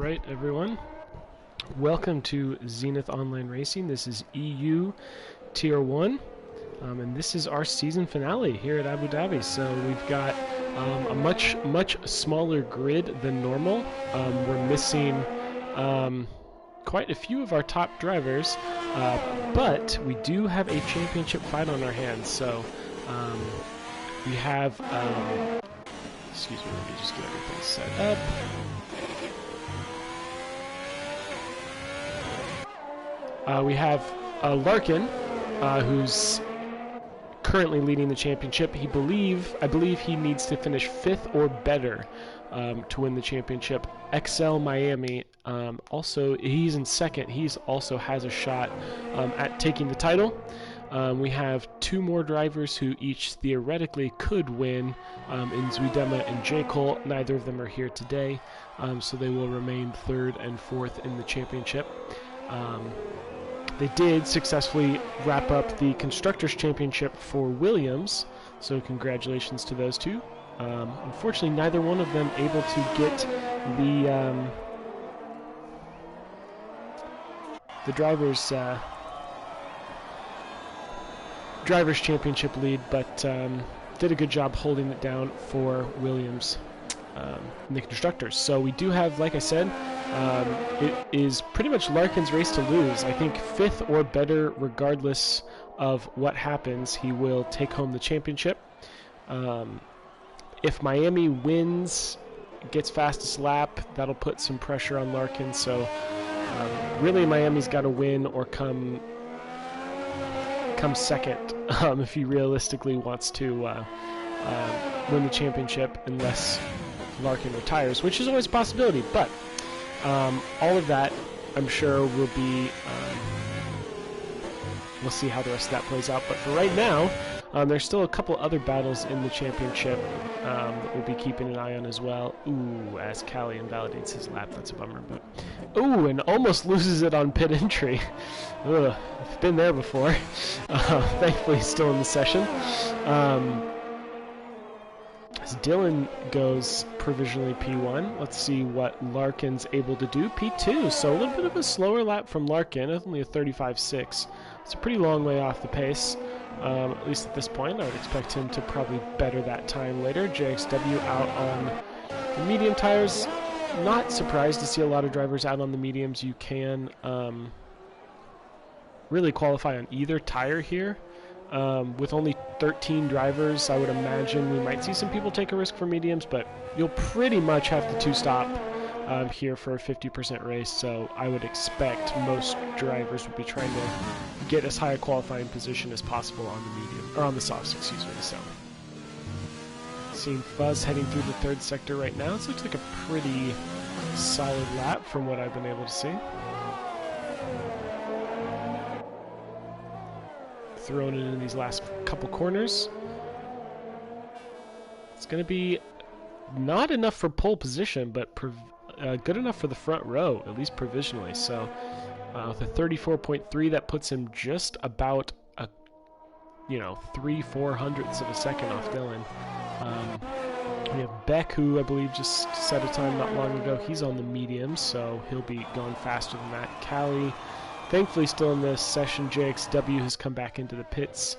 Alright everyone, welcome to Zenith Online Racing. This is EU Tier 1, and this is our season finale here at Abu Dhabi. So we've got a much smaller grid than normal. We're missing quite a few of our top drivers, but we do have a championship fight on our hands. So we have, excuse me, let me just get everything set up. We have Larkin, who's currently leading the championship. I believe he needs to finish 5th or better to win the championship. XL Miami, also he's in 2nd. He's also has a shot at taking the title. We have 2 more drivers who each theoretically could win in Zuidema and J. Cole. Neither of them are here today, so they will remain 3rd and 4th in the championship. They did successfully wrap up the Constructors' Championship for Williams, so congratulations to those two. Unfortunately, neither one of them able to get the drivers' championship lead, but did a good job holding it down for Williams in the Constructors. So we do have, like I said, it is pretty much Larkin's race to lose. I think 5th or better, regardless of what happens, he will take home the championship. If Miami wins, gets fastest lap, that'll put some pressure on Larkin. So really, Miami's got to win or come second if he realistically wants to win the championship, unless Larkin retires, which is always a possibility. But all of that, I'm sure, will be, we'll see how the rest of that plays out. But for right now, there's still a couple other battles in the championship that we'll be keeping an eye on as well. Ooh, as Callie invalidates his lap, that's a bummer. But ooh, and almost loses it on pit entry. Ugh, I've been there before. Thankfully, he's still in the session. As Dylan goes provisionally P1, let's see what Larkin's able to do. P2, so a little bit of a slower lap from Larkin, only a 35.6. It's a pretty long way off the pace, at least at this point. I would expect him to probably better that time later. JXW out on the medium tires. Not surprised to see a lot of drivers out on the mediums. You can really qualify on either tire here. With only 13 drivers, I would imagine we might see some people take a risk for mediums, but you'll pretty much have to 2-stop here for a 50% race, so I would expect most drivers would be trying to get as high a qualifying position as possible on the medium, or on the softs, excuse me. So, seeing Fuzz heading through the 3rd sector right now. This looks like a pretty solid lap from what I've been able to see. Throwing it in these last couple corners. It's going to be not enough for pole position, but good enough for the front row, at least provisionally. So with a 34.3, that puts him just about a 3/400ths of a second off Dylan. We have Beck, who I believe just set a time not long ago. He's on the mediums, so he'll be going faster than that. Callie, thankfully still in this session. JXW has come back into the pits.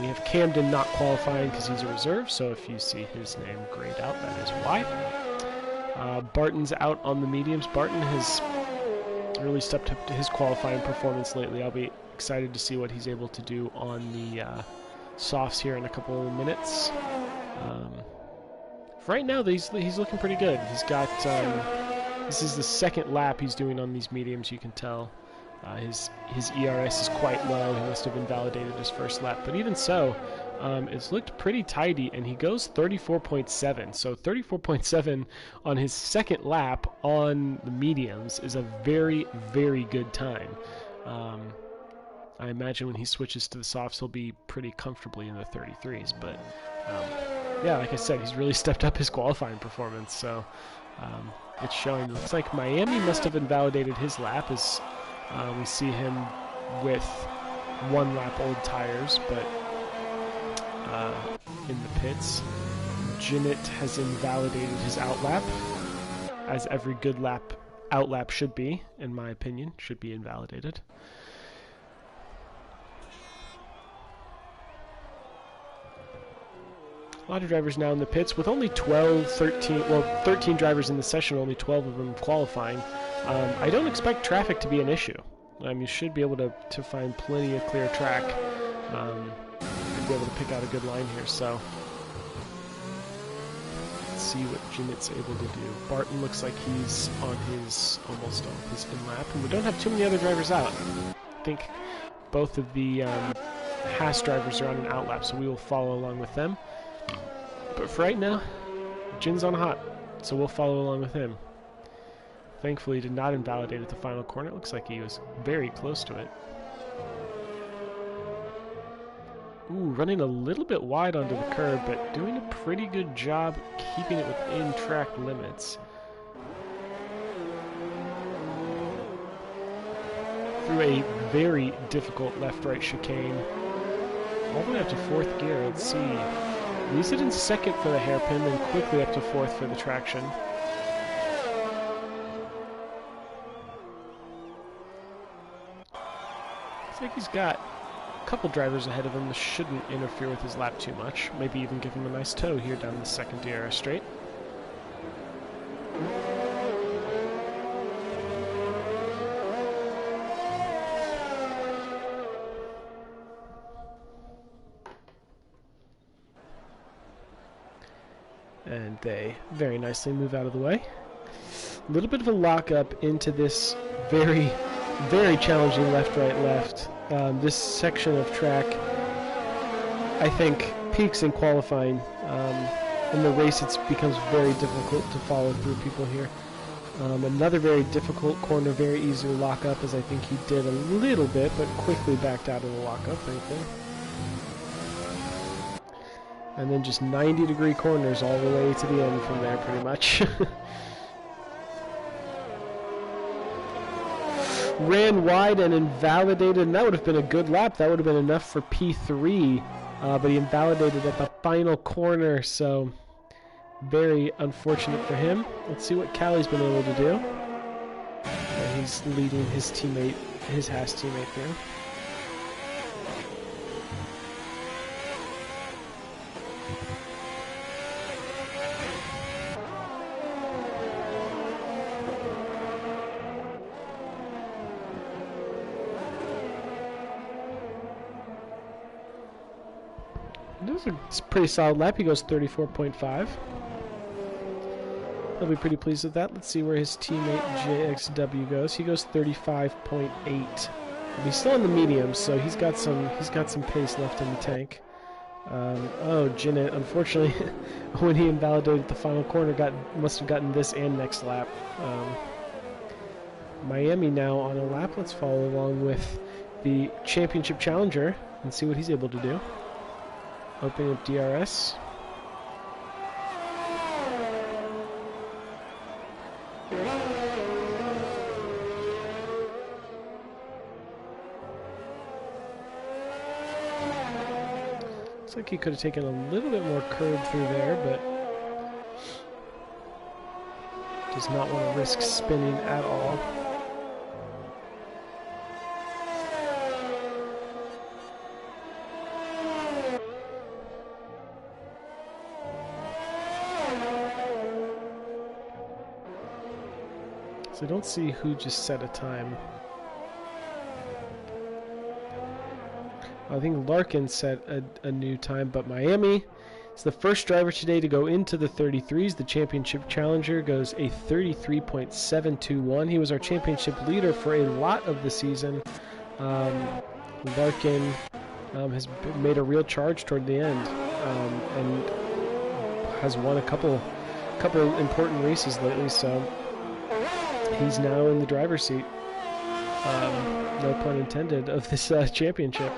We have Camden not qualifying because he's a reserve, so if you see his name grayed out, that is why. Barton's out on the mediums. Barton has really stepped up to his qualifying performance lately. I'll be excited to see what he's able to do on the softs here in a couple of minutes. Right now, he's looking pretty good. He's got, this is the 2nd lap he's doing on these mediums, you can tell. His ERS is quite low. He must have invalidated his 1st lap, but even so, it's looked pretty tidy, and he goes 34.7. So 34.7 on his 2nd lap on the mediums is a very, very good time. I imagine when he switches to the softs, he'll be pretty comfortably in the 33s. But yeah, like I said, he's really stepped up his qualifying performance. So it's showing. It looks like Miami must have invalidated his lap, as we see him with 1 lap old tires, but in the pits. Zenith has invalidated his outlap, as every good lap outlap should be, in my opinion, should be invalidated. A lot of drivers now in the pits with only 13 drivers in the session, only 12 of them qualifying. I don't expect traffic to be an issue. You should be able to find plenty of clear track. Be able to pick out a good line here, so let's see what Zenith's able to do. Barton looks like he's on his almost on his in lap, and we don't have too many other drivers out. I think both of the Haas drivers are on an out lap, so we will follow along with them. But for right now, Jin's on hot, so we'll follow along with him. Thankfully, he did not invalidate at the final corner. It looks like he was very close to it. Ooh, running a little bit wide onto the curb, but doing a pretty good job keeping it within track limits. Through a very difficult left-right chicane. All the way up to 4th gear, let's see. Leaves it in 2nd for the hairpin, then quickly up to 4th for the traction. Looks like he's got a couple drivers ahead of him that shouldn't interfere with his lap too much. Maybe even give him a nice tow here down the 2nd DRS straight. And they very nicely move out of the way. A little bit of a lockup into this very, very challenging left-right-left. This section of track, I think, peaks in qualifying. In the race, it becomes very difficult to follow through people here. Another very difficult corner, very easy to lock up, as I think he did a little bit, but quickly backed out of the lockup, thankfully. And then just 90-degree corners all the way to the end from there, pretty much. Ran wide and invalidated, and that would have been a good lap. That would have been enough for P3, but he invalidated at the final corner, so very unfortunate for him. Let's see what Callie's been able to do. And he's leading his teammate, his Haas teammate through. It's a pretty solid lap. He goes 34.5. He'll be pretty pleased with that. Let's see where his teammate JXW goes. He goes 35.8. He's still in the mediums, so he's got some pace left in the tank. Oh, Zenith, unfortunately, when he invalidated the final corner, must have gotten this and next lap. Miami now on a lap. Let's follow along with the championship challenger and see what he's able to do. Opening up DRS. Looks like he could have taken a little bit more curb through there, but does not want to risk spinning at all. So I don't see who just set a time. I think Larkin set a new time, but Miami is the first driver today to go into the 33s. The championship challenger goes a 33.721. He was our championship leader for a lot of the season. Larkin has made a real charge toward the end and has won a couple important races lately, so he's now in the driver's seat, no pun intended, of this championship.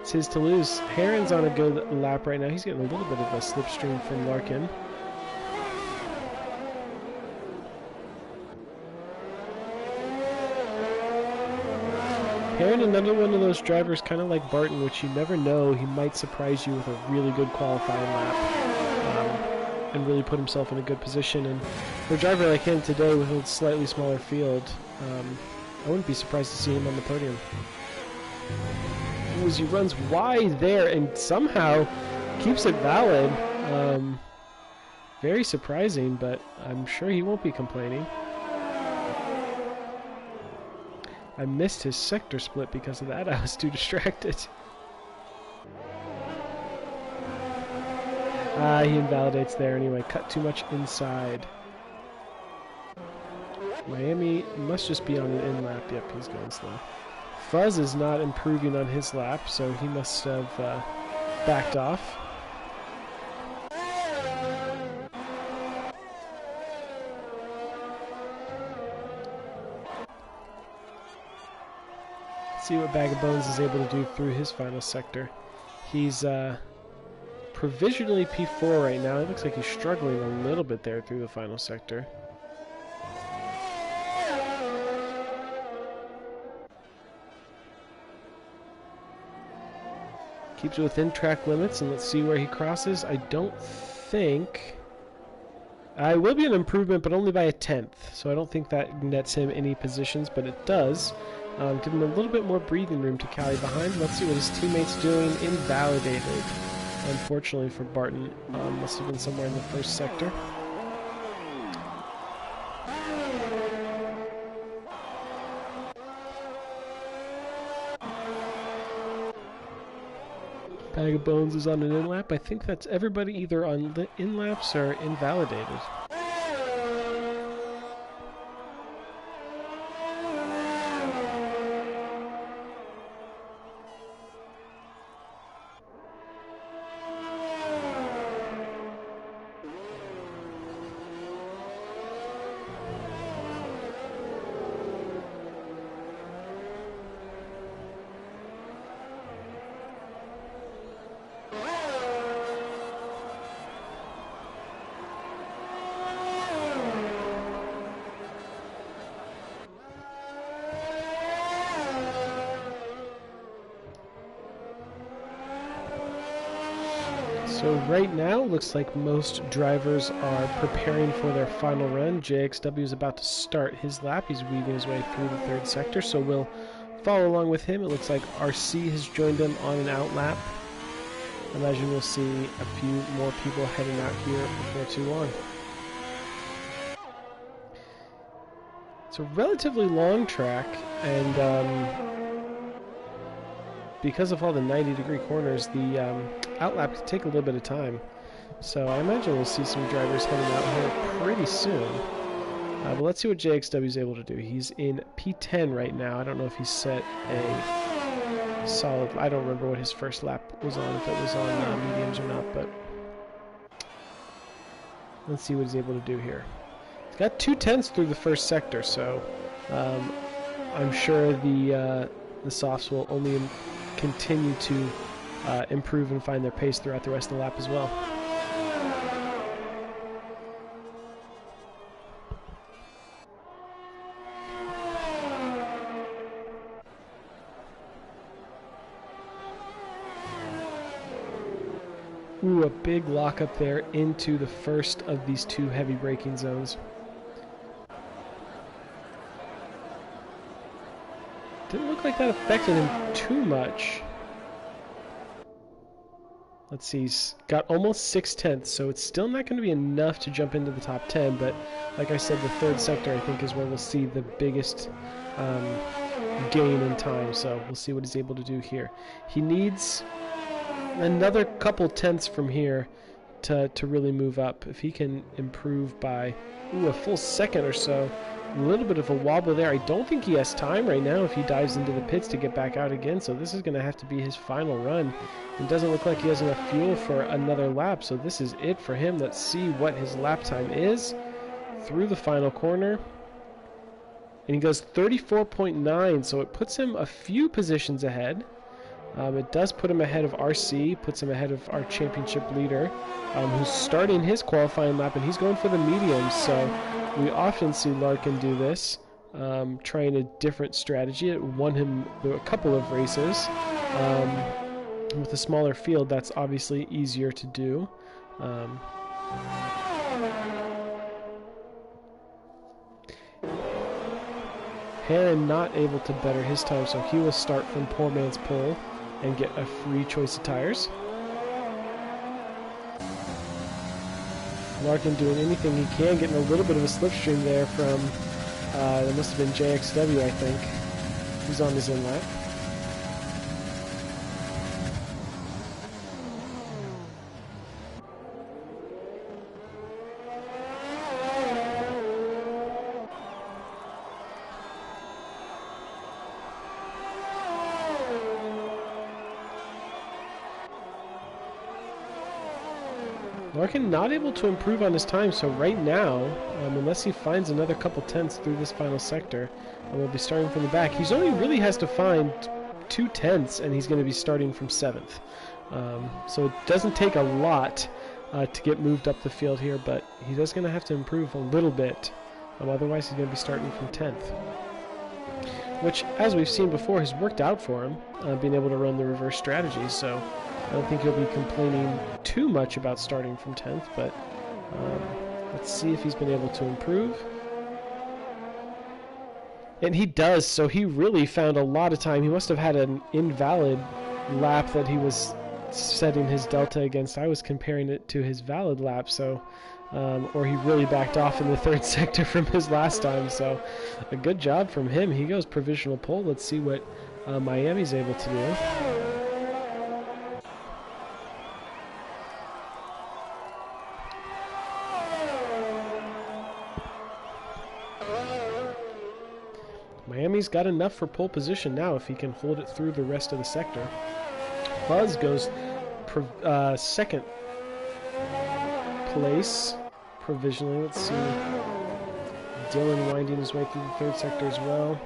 It's his to lose. Heron's on a good lap right now. He's getting a little bit of a slipstream from Larkin. Heron, another one of those drivers kind of like Barton, which you never know, he might surprise you with a really good qualifying lap. and really put himself in a good position. And for a driver like him today with a slightly smaller field, I wouldn't be surprised to see him on the podium. As he runs wide there and somehow keeps it valid. Very surprising, but I'm sure he won't be complaining. I missed his sector split because of that. I was too distracted. He invalidates there anyway. Cut too much inside. Miami must just be on an in lap. Yep, he's going slow. Fuzz is not improving on his lap, so he must have backed off. Let's see what Bag of Bones is able to do through his final sector. He's provisionally P4 right now. It looks like he's struggling a little bit there through the final sector. Keeps within track limits, and let's see where he crosses. I don't think... I will be an improvement, but only by a 10th, so I don't think that nets him any positions, but it does. Give him a little bit more breathing room to carry behind. Let's see what his teammate's doing. Invalidated. Unfortunately for Barton, must have been somewhere in the first sector. Bag of Bones is on an in-lap. I think that's everybody either on in-laps or invalidated. So right now, looks like most drivers are preparing for their final run. JXW is about to start his lap. He's weaving his way through the third sector, so we'll follow along with him. It looks like RC has joined him on an out lap. I imagine we'll see a few more people heading out here before too long. It's a relatively long track, and because of all the 90-degree corners, the outlap can take a little bit of time. So I imagine we'll see some drivers heading out here pretty soon. But let's see what JXW is able to do. He's in P10 right now. I don't know if he's set a solid... I don't remember what his first lap was on, if it was on mediums or not, but let's see what he's able to do here. He's got 2/10 through the first sector, so I'm sure the softs will only continue to improve and find their pace throughout the rest of the lap as well. Ooh, a big lock up there into the first of these two heavy braking zones. Didn't look like that affected him too much. Let's see, he's got almost 6/10, so it's still not going to be enough to jump into the top 10, but like I said, the third sector I think is where we'll see the biggest gain in time, so we'll see what he's able to do here. He needs another couple tenths from here to really move up. If he can improve by a full second or so, a little bit of a wobble there. I don't think he has time right now if he dives into the pits to get back out again, so this is going to have to be his final run. It doesn't look like he has enough fuel for another lap, so this is it for him. Let's see what his lap time is through the final corner. And he goes 34.9, so it puts him a few positions ahead. It does put him ahead of RC, puts him ahead of our championship leader, who's starting his qualifying lap, and he's going for the mediums, so we often see Larkin do this, trying a different strategy. It won him a couple of races. With a smaller field, that's obviously easier to do. Heron not able to better his time, so he will start from poor man's pole and get a free choice of tires. Larkin doing anything he can, getting a little bit of a slipstream there from, that must have been JXW, I think. He's on his in lap. Larkin not able to improve on his time, so right now, unless he finds another couple tenths through this final sector, we'll be starting from the back. He's only really has to find 2 tenths, and he's going to be starting from 7th. So it doesn't take a lot to get moved up the field here, but he is going to have to improve a little bit. Otherwise, he's going to be starting from 10th. Which, as we've seen before, has worked out for him, being able to run the reverse strategy, so I don't think he'll be complaining too much about starting from 10th, but let's see if he's been able to improve. And he does, so he really found a lot of time. He must have had an invalid lap that he was setting his delta against. I was comparing it to his valid lap, so or he really backed off in the 3rd sector from his last time, so a good job from him. He goes provisional pole. Let's see what Miami's able to do. Miami's got enough for pole position now if he can hold it through the rest of the sector. Buzz goes 2nd place provisionally. Let's see. Dylan winding his way through the 3rd sector as well.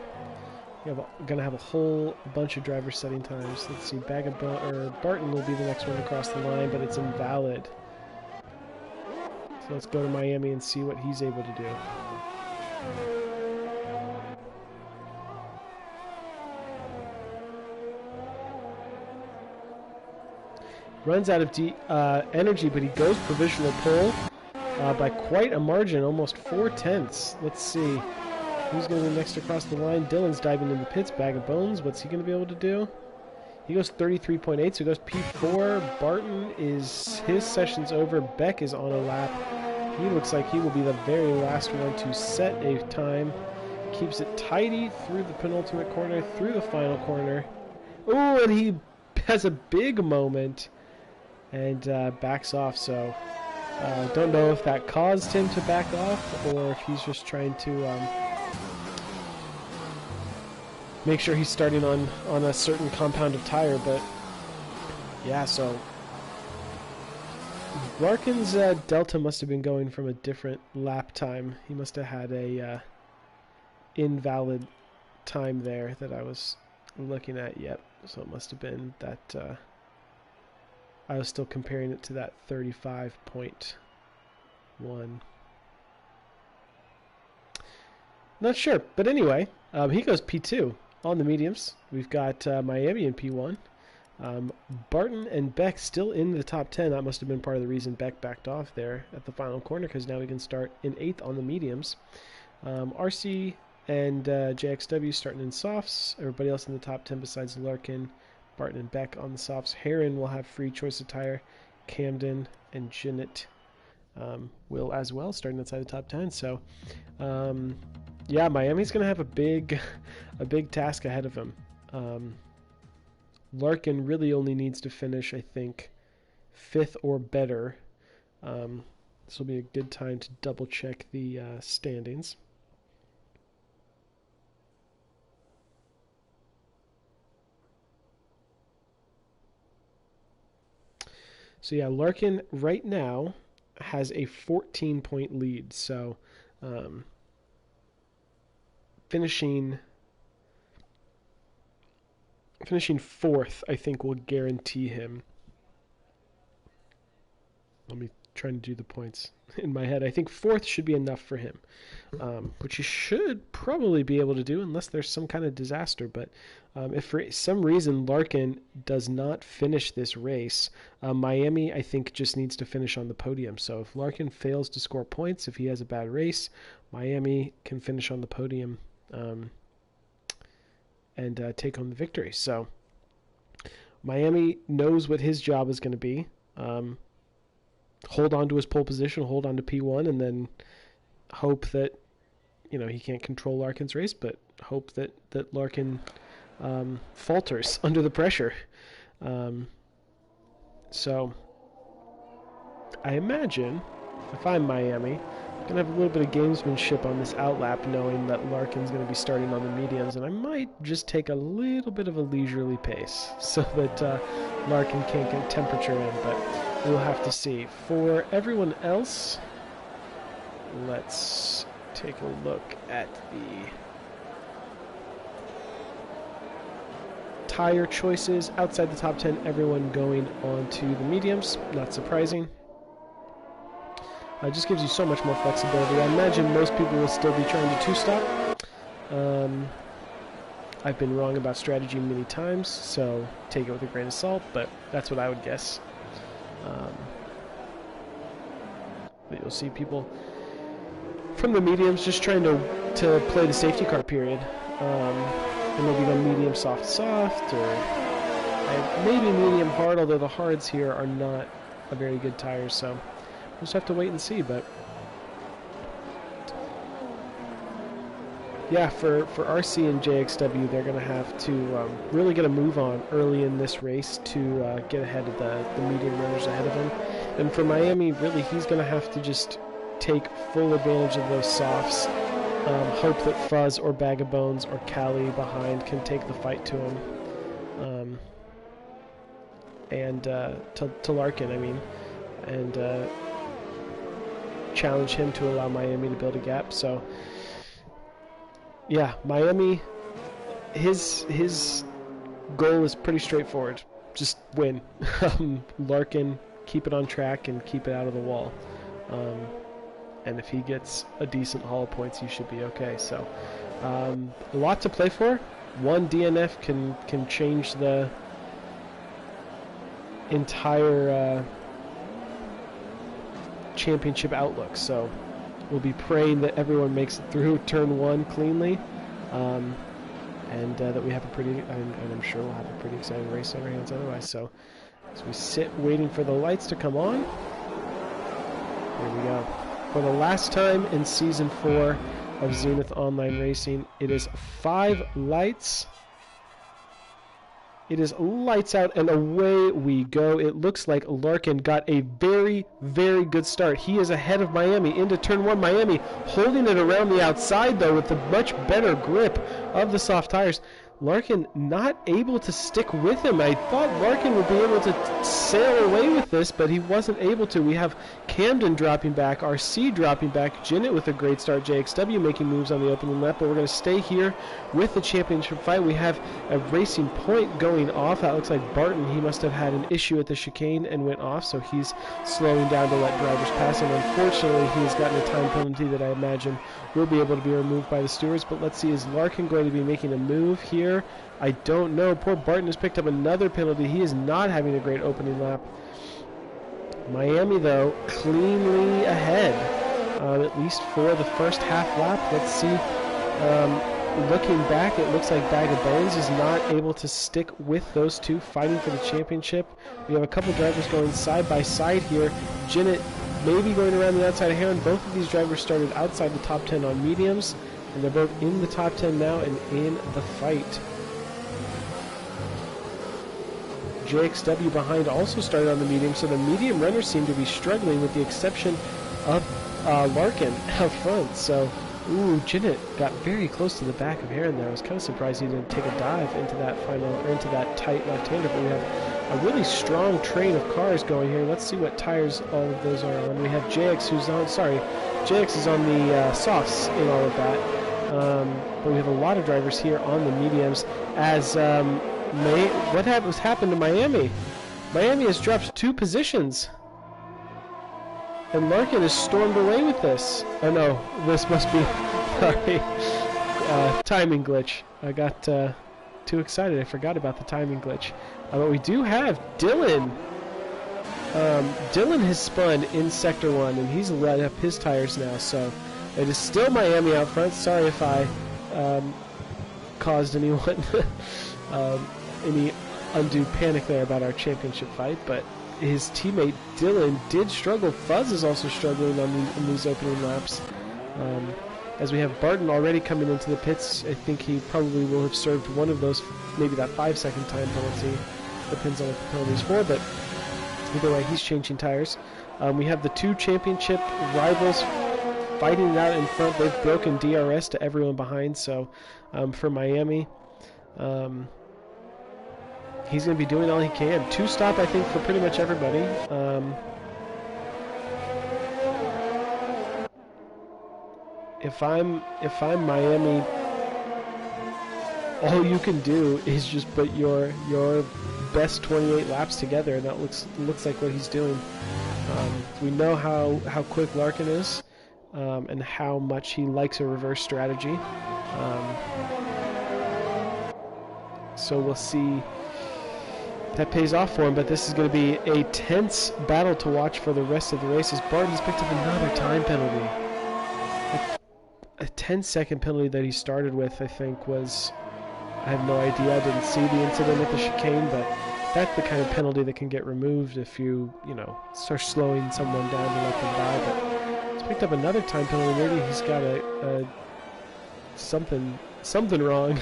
We're going to have a whole bunch of drivers setting times. Let's see. Barton will be the next one to cross the line, but it's invalid. So let's go to Miami and see what he's able to do. Runs out of energy, but he goes provisional pole by quite a margin, almost 4 tenths. Let's see. Who's going to be next across the line? Dylan's diving in the pits. Bag of bones. What's he going to be able to do? He goes 33.8, so he goes P4. Barton his session's over. Beck is on a lap. He looks like he will be the very last one to set a time. Keeps it tidy through the penultimate corner, through the final corner. Oh, and he has a big moment and backs off, so don't know if that caused him to back off or if he's just trying to make sure he's starting on a certain compound of tire. But yeah, so Larkin's delta must have been going from a different lap time. He must have had a invalid time there that I was looking at. Yep, so it must have been that I was still comparing it to that 35.1. Not sure, but anyway, he goes P2 on the mediums. We've got Miami in P1. Barton and Beck still in the top 10. That must have been part of the reason Beck backed off there at the final corner, because now we can start in 8th on the mediums. RC and JXW starting in softs. Everybody else in the top 10 besides Larkin, Barton, and Beck on the softs. Heron will have free choice of tire. Camden and Jinnit will as well, starting outside the top 10. So, yeah, Miami's going to have a big task ahead of him. Larkin really only needs to finish, I think, 5th or better. This will be a good time to double check the standings. So yeah, Larkin right now has a 14-point lead. So finishing 4th, I think, will guarantee him let me try to do the points in my head. I think 4th should be enough for him, which he should probably be able to do unless there's some kind of disaster. But if for some reason Larkin does not finish this race, Miami, I think, just needs to finish on the podium. So if Larkin fails to score points, if he has a bad race, Miami can finish on the podium and take home the victory. So Miami knows what his job is going to be. Hold on to his pole position, hold on to P1, and then hope that, he can't control Larkin's race, but hope that Larkin falters under the pressure. So I imagine if I'm Miami, I'm going to have a little bit of gamesmanship on this outlap, knowing that Larkin's going to be starting on the mediums, and I might just take a little bit of a leisurely pace so that Larkin can't get temperature in, but we'll have to see. For everyone else, let's take a look at the tire choices. Outside the top 10, everyone going on to the mediums. Not surprising. It just gives you so much more flexibility. I imagine most people will still be trying to two-stop. I've been wrong about strategy many times, so take it with a grain of salt, but that's what I would guess. But you'll see people from the mediums just trying to play the safety car period. And maybe go medium soft, or maybe medium hard, although the hards here are not a very good tires, so we'll just have to wait and see. But yeah, for RC and JXW, they're going to have to really get a move on early in this race to get ahead of the medium runners ahead of him. And for Miami, really, he's going to have to just take full advantage of those softs, hope that Fuzz or Bag of Bones or Callie behind can take the fight to him, and to Larkin, I mean, and challenge him to allow Miami to build a gap. So yeah, Miami, his goal is pretty straightforward. Just win. Larkin, keep it on track and keep it out of the wall. And if he gets a decent haul of points, he should be okay. So a lot to play for. One DNF can change the entire championship outlook. So we'll be praying that everyone makes it through turn 1 cleanly, and that we have a pretty, and I'm sure we'll have a pretty exciting race on our hands otherwise. So as we sit waiting for the lights to come on, here we go. For the last time in Season 4 of Zenith Online Racing, it is 5 lights. It is lights out, and away we go. It looks like Larkin got a very, very good start. He is ahead of Miami into turn 1. Miami holding it around the outside, though, with the much better grip of the soft tires. Larkin not able to stick with him. I thought Larkin would be able to sail away with this, but he wasn't able to. We have Camden dropping back, RC dropping back, Jinnit with a great start, JXW making moves on the opening lap, but we're going to stay here with the championship fight. We have a Racing Point going off. That looks like Barton. He must have had an issue at the chicane and went off, so he's slowing down to let drivers pass, and unfortunately he has gotten a time penalty that I imagine will be able to be removed by the stewards. But let's see, is Larkin going to be making a move here? I don't know. Poor Barton has picked up another penalty. He is not having a great opening lap. Miami, though, cleanly ahead, at least for the first half lap. Let's see. Looking back, it looks like Bag of Bones is not able to stick with those two fighting for the championship. We have a couple drivers going side by side here. Jinnit maybe going around the outside of Heron. Both of these drivers started outside the top 10 on mediums, and they're both in the top 10 now and in the fight. JXW behind also started on the medium, so the medium runners seem to be struggling with the exception of Larkin out front. So, Jinnit got very close to the back of Heron there. I was kind of surprised he didn't take a dive into that final, or into that tight left-hander, but we have a really strong train of cars going here. Let's see what tires all of those are on. We have JX who's on, JX is on the softs in all of that. But we have a lot of drivers here on the mediums as what has happened to Miami? Miami has dropped 2 positions. And Larkin has stormed away with this. Oh no, this must be, sorry, timing glitch. I got too excited, I forgot about the timing glitch. But we do have Dylan. Dylan has spun in Sector 1, and he's let up his tires now, so it is still Miami out front. Sorry if I caused anyone any undue panic there about our championship fight, but his teammate Dylan did struggle. Fuzz is also struggling in these opening laps. As we have Barton already coming into the pits, I think he probably will have served one of those, maybe that 5-second time penalty. Depends on what the penalty's for, but either way, he's changing tires. We have the two championship rivals fighting it out in front. They've broken DRS to everyone behind, so for Miami, he's going to be doing all he can. Two-stop, I think, for pretty much everybody. If I'm Miami, all you can do is just put your best 28 laps together, and that looks like what he's doing. We know how quick Larkin is, and how much he likes a reverse strategy. So we'll see. That pays off for him, but this is going to be a tense battle to watch for the rest of the races. Barton's picked up another time penalty. A 10-second penalty that he started with, I think, was... I have no idea. I didn't see the incident at the chicane, but that's the kind of penalty that can get removed if you start slowing someone down to let them by. But he's picked up another time penalty. Maybe he's got something wrong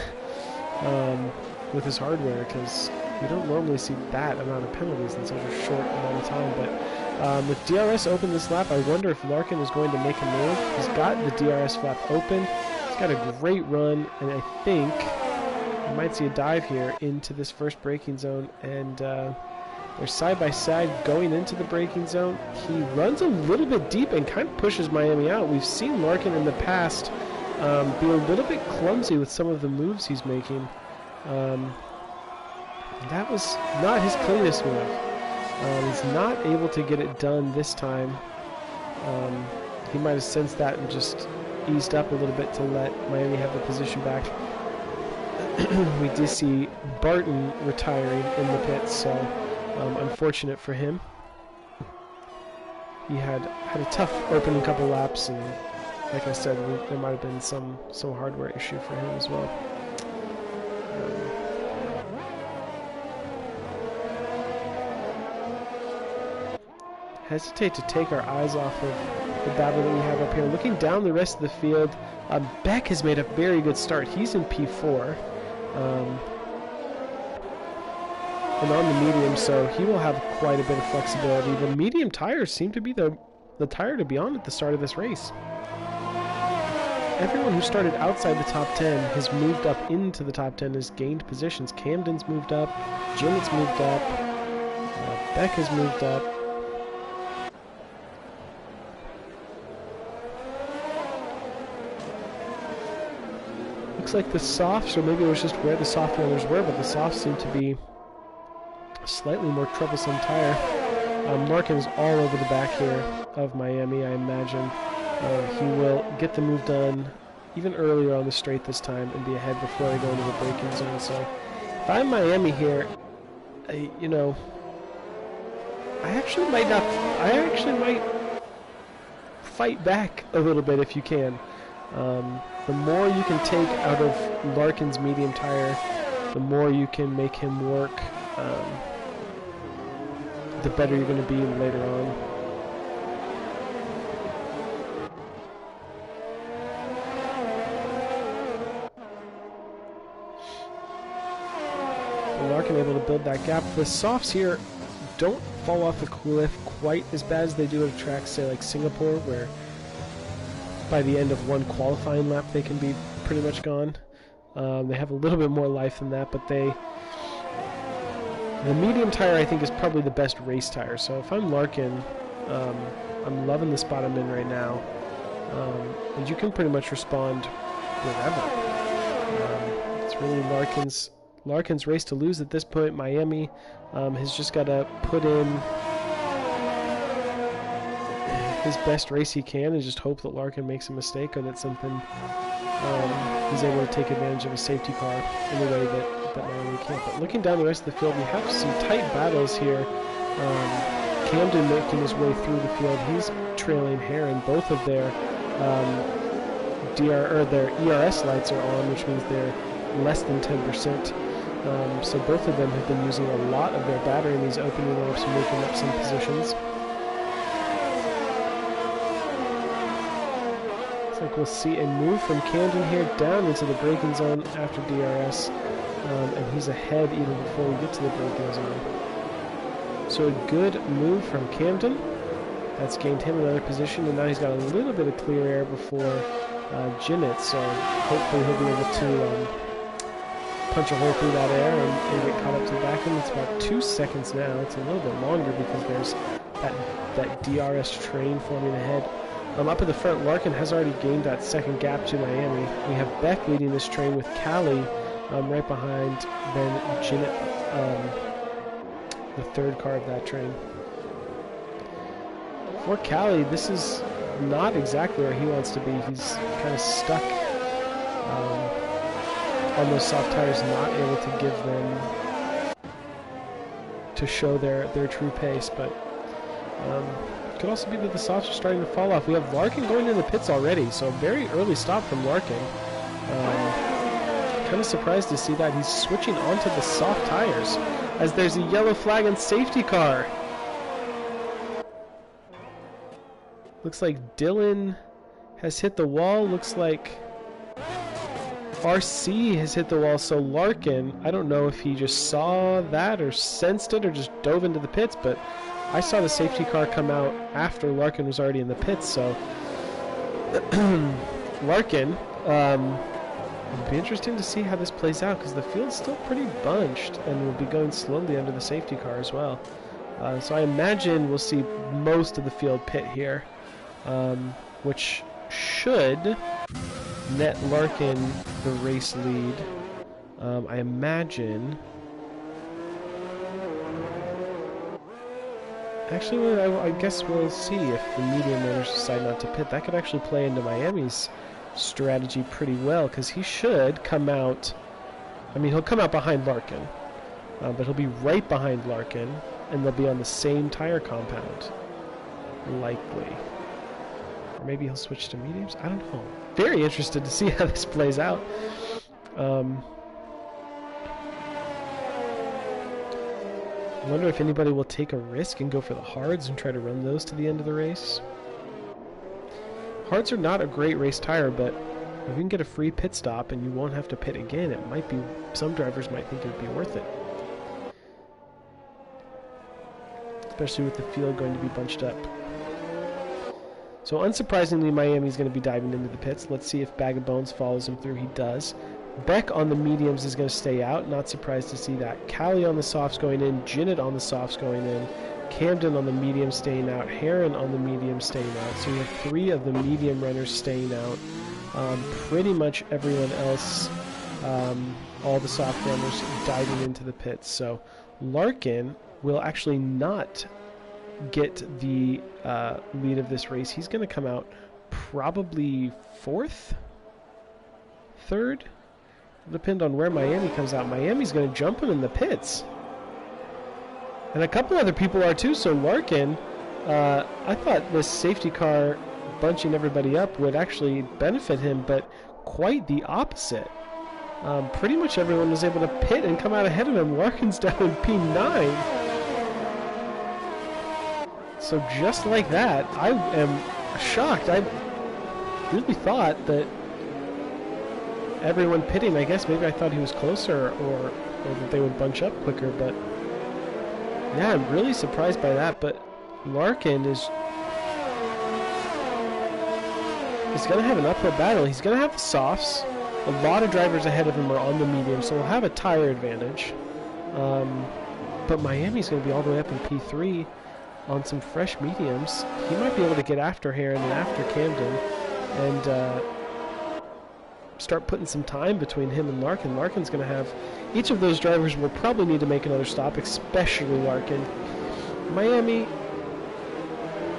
with his hardware, because we don't normally see that amount of penalties in such a short amount of time. But with DRS open this lap, I wonder if Larkin is going to make a move. He's got the DRS flap open. He's got a great run, and I think we might see a dive here into this first braking zone. And they're side by side going into the braking zone. He runs a little bit deep and kind of pushes Miami out. We've seen Larkin in the past be a little bit clumsy with some of the moves he's making. That was not his cleanest move. He's not able to get it done this time. He might have sensed that and just eased up a little bit to let Miami have the position back. We did see Barton retiring in the pits, so unfortunate for him. He had a tough opening couple laps, and like I said, there might have been some hardware issue for him as well. Hesitate to take our eyes off of the battle that we have up here. Looking down the rest of the field, Beck has made a very good start. He's in P4. And on the medium, so he will have quite a bit of flexibility. The medium tires seem to be the tire to be on at the start of this race. Everyone who started outside the top 10 has moved up into the top 10, has gained positions. Camden's moved up, Jim's moved up, Beck has moved up. Looks like the softs, or maybe it was just where the soft runners were, but the softs seem to be a slightly more troublesome tire. Larkin is all over the back here of Miami, I imagine. He will get the move done even earlier on the straight this time and be ahead before they go into the braking zone. So if I'm Miami here, I actually might fight back a little bit if you can. The more you can take out of Larkin's medium tire, the more you can make him work, the better you're going to be later on. And Larkin able to build that gap. The softs here don't fall off the cliff quite as bad as they do at a track, say like Singapore, where by the end of one qualifying lap they can be pretty much gone. They have a little bit more life than that, but the medium tire I think is probably the best race tire. So if I'm Larkin, I'm loving the spot I'm in right now, and you can pretty much respond wherever. It's really Larkin's race to lose at this point. Miami has just got to put in his best race he can and just hope that Larkin makes a mistake or that something he's able to take advantage of a safety car in a way that Miami can't. But looking down the rest of the field, we have some tight battles here. Camden making his way through the field. He's trailing Heron. Both of their their ERS lights are on, which means they're less than 10%. So both of them have been using a lot of their battery in these opening laps and making up some positions. Looks like we'll see a move from Camden here down into the braking zone after DRS, and he's ahead even before we get to the braking zone. So a good move from Camden. That's gained him another position, and now he's got a little bit of clear air before Zenith, so hopefully he'll be able to punch a hole through that air and get caught up to the back end. It's about 2 seconds now. It's a little bit longer because there's that DRS train forming ahead. Up at the front, Larkin has already gained that second gap to Miami. We have Beck leading this train with Callie right behind, then Zenith, the third car of that train. For Callie, this is not exactly where he wants to be. He's kind of stuck on those soft tires, not able to give them to show their true pace, but it could also be that the softs are starting to fall off. We have Larkin going in the pits already, so a very early stop from Larkin. Kind of surprised to see that he's switching onto the soft tires as there's a yellow flag and safety car. Looks like Dylan has hit the wall. Looks like RC has hit the wall, so Larkin, I don't know if he just saw that or sensed it or just dove into the pits, but I saw the safety car come out after Larkin was already in the pits, so Larkin, it'll be interesting to see how this plays out because the field's still pretty bunched and will be going slowly under the safety car as well. So I imagine we'll see most of the field pit here, which should net Larkin the race lead. I imagine. Actually, I guess we'll see if the medium runners decide not to pit. That could actually play into Miami's strategy pretty well because he should come out. I mean, he'll come out behind Larkin, but he'll be right behind Larkin, and they'll be on the same tire compound, likely. Or maybe he'll switch to mediums. I don't know. Very interested to see how this plays out. I wonder if anybody will take a risk and go for the hards and try to run those to the end of the race. Hards are not a great race tire, but if you can get a free pit stop and you won't have to pit again, it might be, some drivers might think it would be worth it. Especially with the field going to be bunched up. So unsurprisingly, Miami's going to be diving into the pits. Let's see if Bag of Bones follows him through. He does. Beck on the mediums is going to stay out. Not surprised to see that. Callie on the softs going in. Zenith on the softs going in. Camden on the medium staying out. Heron on the medium staying out. So we have 3 of the medium runners staying out. Pretty much everyone else, all the soft runners diving into the pits. So Larkin will actually not get the lead of this race. He's going to come out probably 4th? 3rd? Depend on where Miami comes out. Miami's going to jump him in the pits. And a couple other people are too, so Larkin, I thought this safety car bunching everybody up would actually benefit him, but quite the opposite. Pretty much everyone was able to pit and come out ahead of him. Larkin's down in P9. So just like that, I am shocked. I really thought that everyone pitting, I guess maybe I thought he was closer or that they would bunch up quicker, but yeah, I'm really surprised by that. But Larkin is going to have an uphill battle. He's going to have the softs. A lot of drivers ahead of him are on the medium, so he'll have a tire advantage. But Miami's going to be all the way up in P3 on some fresh mediums. He might be able to get after Heron and after Camden and start putting some time between him and Larkin. Larkin's going to have... Each of those drivers will probably need to make another stop, especially Larkin. Miami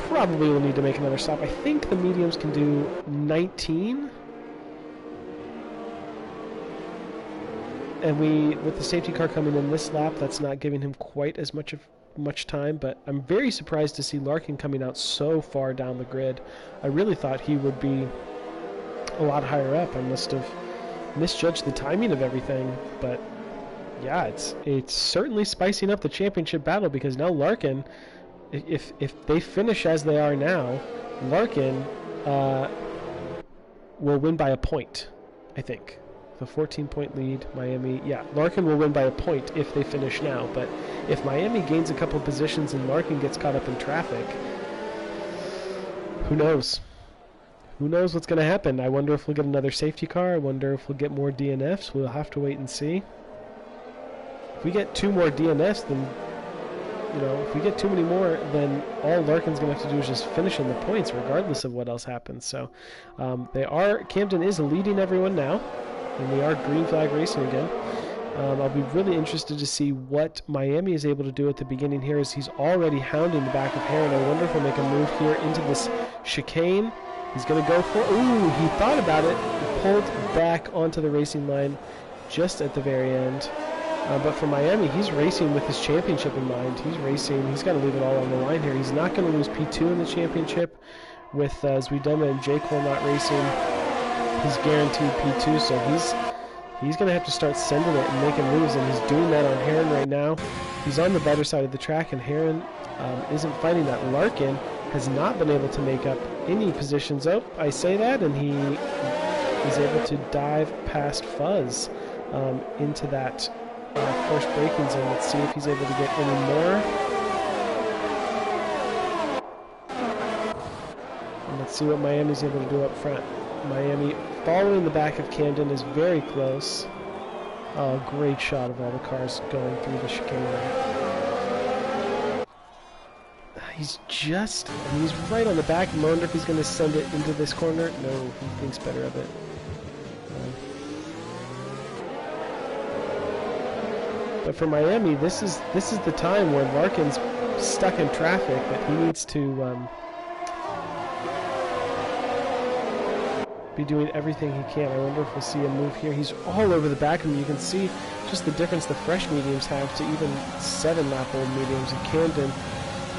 probably will need to make another stop. I think the mediums can do 19. And with the safety car coming in this lap, that's not giving him quite as much time, but I'm very surprised to see Larkin coming out so far down the grid. I really thought he would be a lot higher up. I must have misjudged the timing of everything, but yeah, it's certainly spicing up the championship battle, because now Larkin, if they finish as they are now, Larkin will win by a point, I think. The 14-point lead, Miami. Yeah, Larkin will win by a point if they finish now. But if Miami gains a couple positions and Larkin gets caught up in traffic, who knows? Who knows what's going to happen? I wonder if we'll get another safety car. I wonder if we'll get more DNFs. We'll have to wait and see. If we get 2 more DNFs, then, you know, if we get too many more, then all Larkin's going to have to do is just finish in the points, regardless of what else happens. So, Camden is leading everyone now. And they are green flag racing again. I'll be really interested to see what Miami is able to do at the beginning here, as he's already hounding the back of Heron. I wonder if he'll make a move here into this chicane. He's going to go for... Ooh, he thought about it. He pulled back onto the racing line just at the very end. But for Miami, he's racing with his championship in mind. He's racing. He's got to leave it all on the line here. He's not going to lose P2 in the championship with Zuidema and J. Cole not racing. He's guaranteed P2, so he's going to have to start sending it and making moves, and he's doing that on Heron right now. He's on the better side of the track, and Heron isn't fighting that. Larkin has not been able to make up any positions. Oh, I say that, and he is able to dive past Fuzz into that first braking zone. Let's see if he's able to get any more. And let's see what Miami's able to do up front. Miami, following the back of Camden, is very close. Oh, great shot of all the cars going through the chicane there. He's right on the back. I wonder if he's going to send it into this corner. No, he thinks better of it. But for Miami, this is the time where Larkin's stuck in traffic that he needs to be doing everything he can. I wonder if we'll see a move here. He's all over the back of him. You can see just the difference the fresh mediums have to even 7-lap-old mediums. And Camden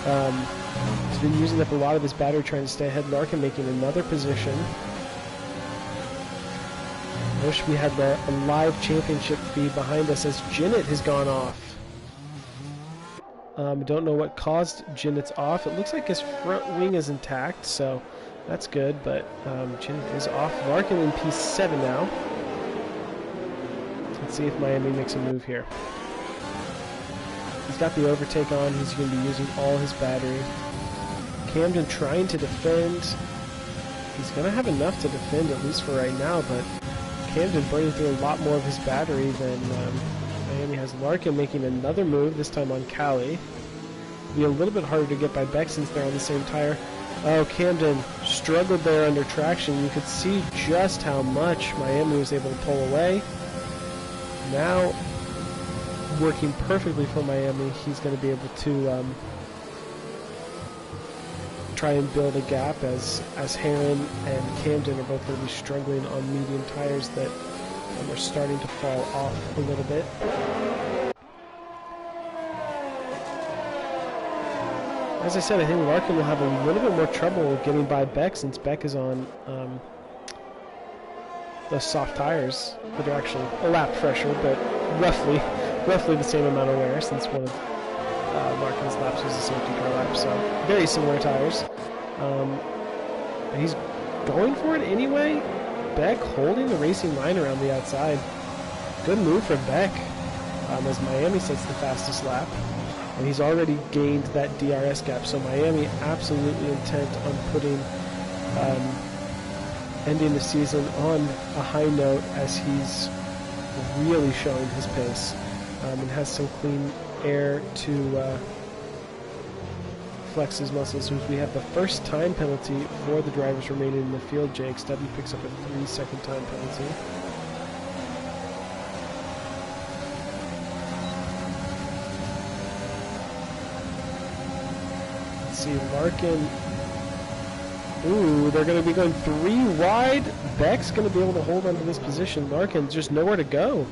has been using up a lot of his battery trying to stay ahead. Larkin making another position. I wish we had the live championship feed behind us, as Jinnit has gone off. Don't know what caused Jinnit's off. It looks like his front wing is intact, so that's good, but Jinnit is off. Larkin in P7 now. Let's see if Miami makes a move here. He's got the overtake on. He's going to be using all his battery. Camden trying to defend. He's going to have enough to defend, at least for right now, but Camden burning through a lot more of his battery than Miami has. Larkin making another move, this time on Cali. It'll be a little bit harder to get by Beck since they're on the same tire. Oh, Camden struggled there under traction. You could see just how much Miami was able to pull away. Now, working perfectly for Miami, he's going to be able to try and build a gap as Heron and Camden are both going to be struggling on medium tires that are starting to fall off a little bit. As I said, I think Larkin will have a little bit more trouble getting by Beck, since Beck is on the soft tires that are actually a lap fresher, but roughly the same amount of wear, since one of Larkin's laps was a safety car lap, so very similar tires. He's going for it anyway. Beck holding the racing line around the outside. Good move from Beck as Miami sets the fastest lap. And he's already gained that DRS gap, so Miami absolutely intent on putting, ending the season on a high note, as he's really showing his pace and has some clean air to flex his muscles. We have the first time penalty for the drivers remaining in the field. JXW picks up a 3-second time penalty. See, Larkin Ooh, they're going to be going 3 wide. Beck's going to be able to hold onto this position. Larkin's just nowhere to go.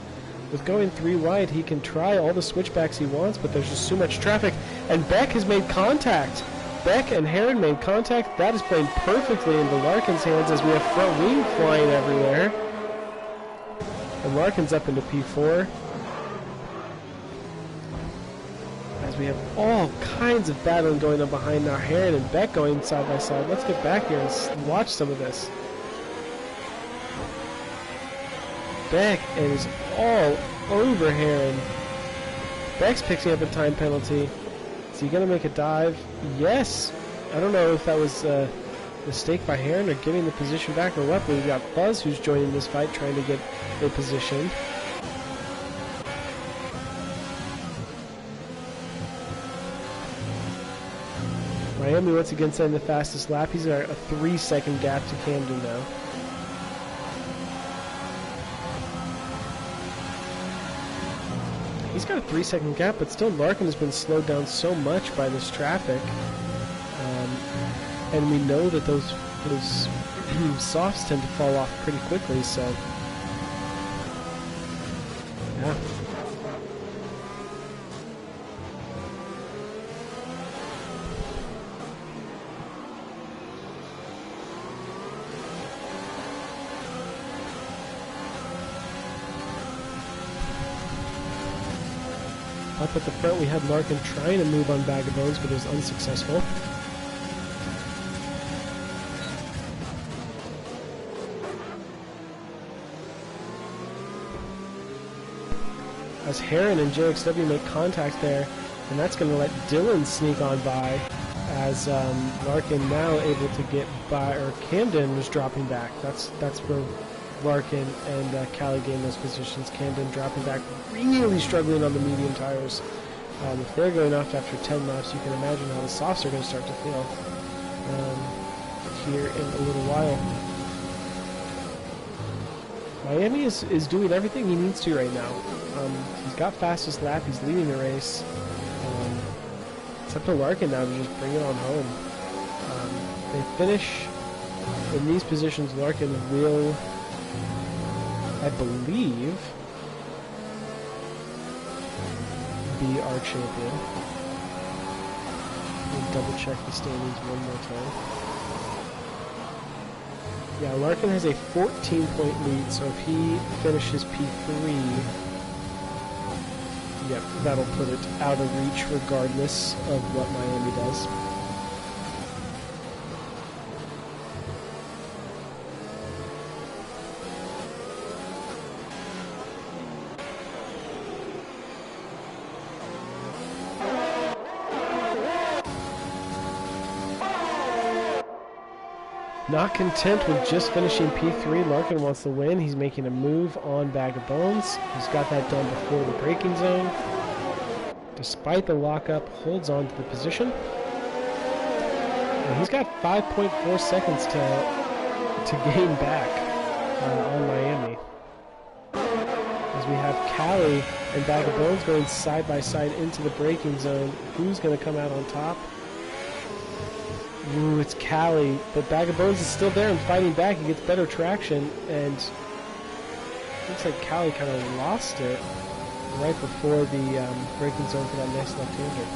With going 3 wide, he can try all the switchbacks he wants, but there's just too much traffic. And Beck has made contact. Beck and Heron made contact. That is playing perfectly into Larkin's hands as we have front wing flying everywhere. And Larkin's up into P4. As we have all kinds of battling going on behind now. Heron and Beck going side by side. Let's get back here and watch some of this. Beck is all over Heron. Beck's picking up a time penalty. Is he going to make a dive? Yes. I don't know if that was a mistake by Heron or getting the position back or what, but we've got Buzz who's joining this fight trying to get a position. Miami once again setting the fastest lap. He's at a 3-second gap to Camden now. He's got a 3-second gap, but still Larkin has been slowed down so much by this traffic. And we know that those softs tend to fall off pretty quickly, so yeah. Up at the front, we had Larkin trying to move on Bag of Bones, but it was unsuccessful. As Heron and JXW make contact there, and that's going to let Dylan sneak on by, as Larkin now able to get by, or Camden was dropping back. That's where Larkin and Callie gain those positions. Camden dropping back, really struggling on the medium tires. If they're going off after 10 laps, you can imagine how the softs are going to start to feel here in a little while. Miami is doing everything he needs to right now. He's got fastest lap, he's leading the race. It's up to Larkin now to just bring it on home. They finish in these positions. Larkin will, I believe, be our champion. We'll double check the standings one more time. Yeah, Larkin has a 14-point lead, so if he finishes P3, yep, that'll put it out of reach regardless of what Miami does. Not content with just finishing P3, Larkin wants to win. He's making a move on Bag of Bones. He's got that done before the braking zone. Despite the lockup, holds on to the position. And he's got 5.4 seconds to gain back on Miami. As we have Callie and Bag of Bones going side by side into the braking zone. Who's going to come out on top? Ooh, it's Callie, but Bag of Bones is still there and fighting back. He gets better traction, and looks like Callie kind of lost it right before the braking zone for that nice left-hander.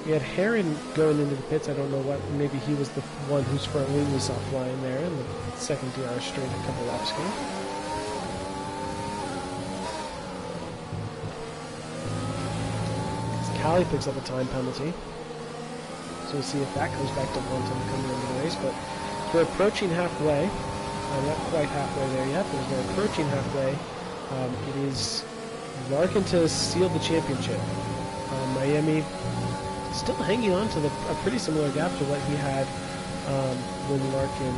We had Heron going into the pits. I don't know what, maybe he was the one whose front wing was offline there in the second DR straight a couple laps ago. Callie picks up a time penalty, so we'll see if that comes back to haunt him coming into the race. But we're approaching halfway. Not quite halfway there yet, but we're approaching halfway. It is Larkin to seal the championship. Miami still hanging on to a pretty similar gap to what he had when Larkin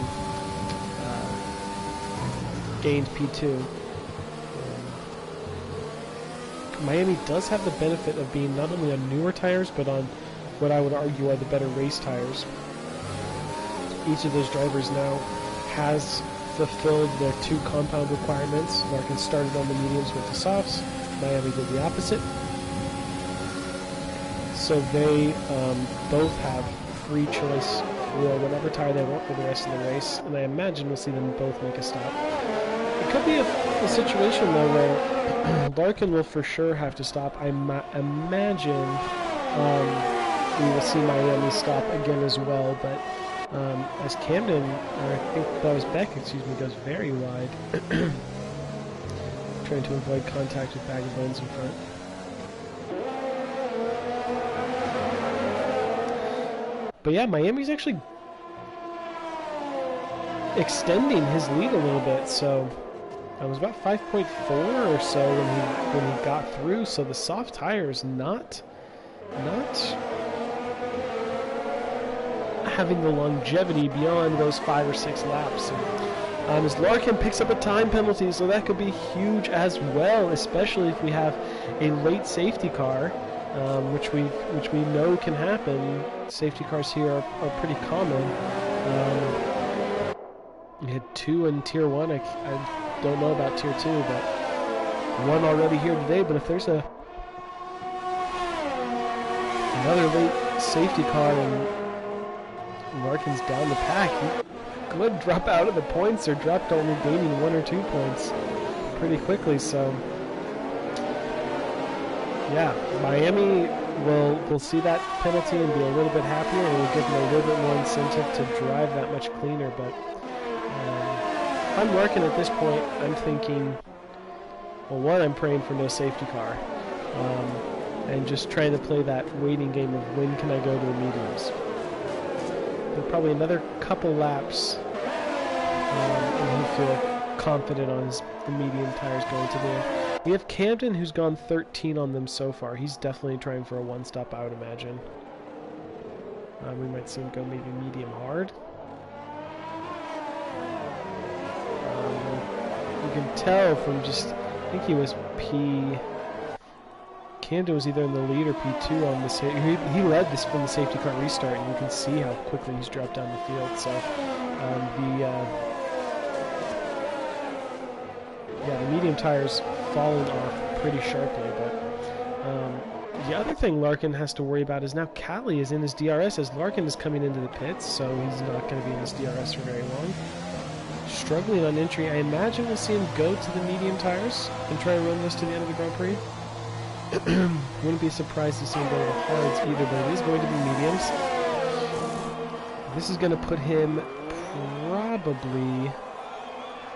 gained P2. Miami does have the benefit of being not only on newer tires, but on what I would argue are the better race tires. Each of those drivers now has fulfilled their 2 compound requirements. Larkin started on the mediums with the softs. Miami did the opposite. so they both have free choice for whatever tire they want for the rest of the race, and I imagine we'll see them both make a stop. It could be a situation, though, where Larkin will for sure have to stop. I imagine we will see Miami stop again as well, but as Camden, or I think that was Beck, excuse me, goes very wide, trying to avoid contact with Bag of Bones in front. But yeah, Miami's actually extending his lead a little bit, so it was about 5.4 or so when he got through, so the soft tire is not having the longevity beyond those 5 or 6 laps. And, as Larkin picks up a time penalty, so that could be huge as well, especially if we have a late safety car, which we know can happen. Safety cars here are pretty common. We had 2 in Tier 1. I don't know about Tier 2, but 1 already here today. But if there's another late safety car and Larkin's down the pack, he could drop out of the points or drop to only gaining 1 or 2 points pretty quickly. So yeah, Miami will see that penalty and be a little bit happier, and will give them a little bit more incentive to drive that much cleaner. But if I'm Larkin at this point, I'm thinking, well, one, I'm praying for no safety car, and just trying to play that waiting game of when can I go to the mediums. But probably another couple laps, and he'll feel confident on the medium tires going to the end. We have Camden, who's gone 13 on them so far. He's definitely trying for a one-stop, I would imagine. We might see him go maybe medium hard. You can tell from just, I think he was Camden was either in the lead or P2 on this. He led this from the safety car restart, and you can see how quickly he's dropped down the field. So the medium tires fallen off pretty sharply. But the other thing Larkin has to worry about is now Callie is in his DRS as Larkin is coming into the pits, so he's not going to be in his DRS for very long. Struggling on entry. I imagine we'll see him go to the medium tires and try to run this to the end of the Grand Prix. Wouldn't be surprised to see him go to the hards either, but it is going to be mediums. This is going to put him probably...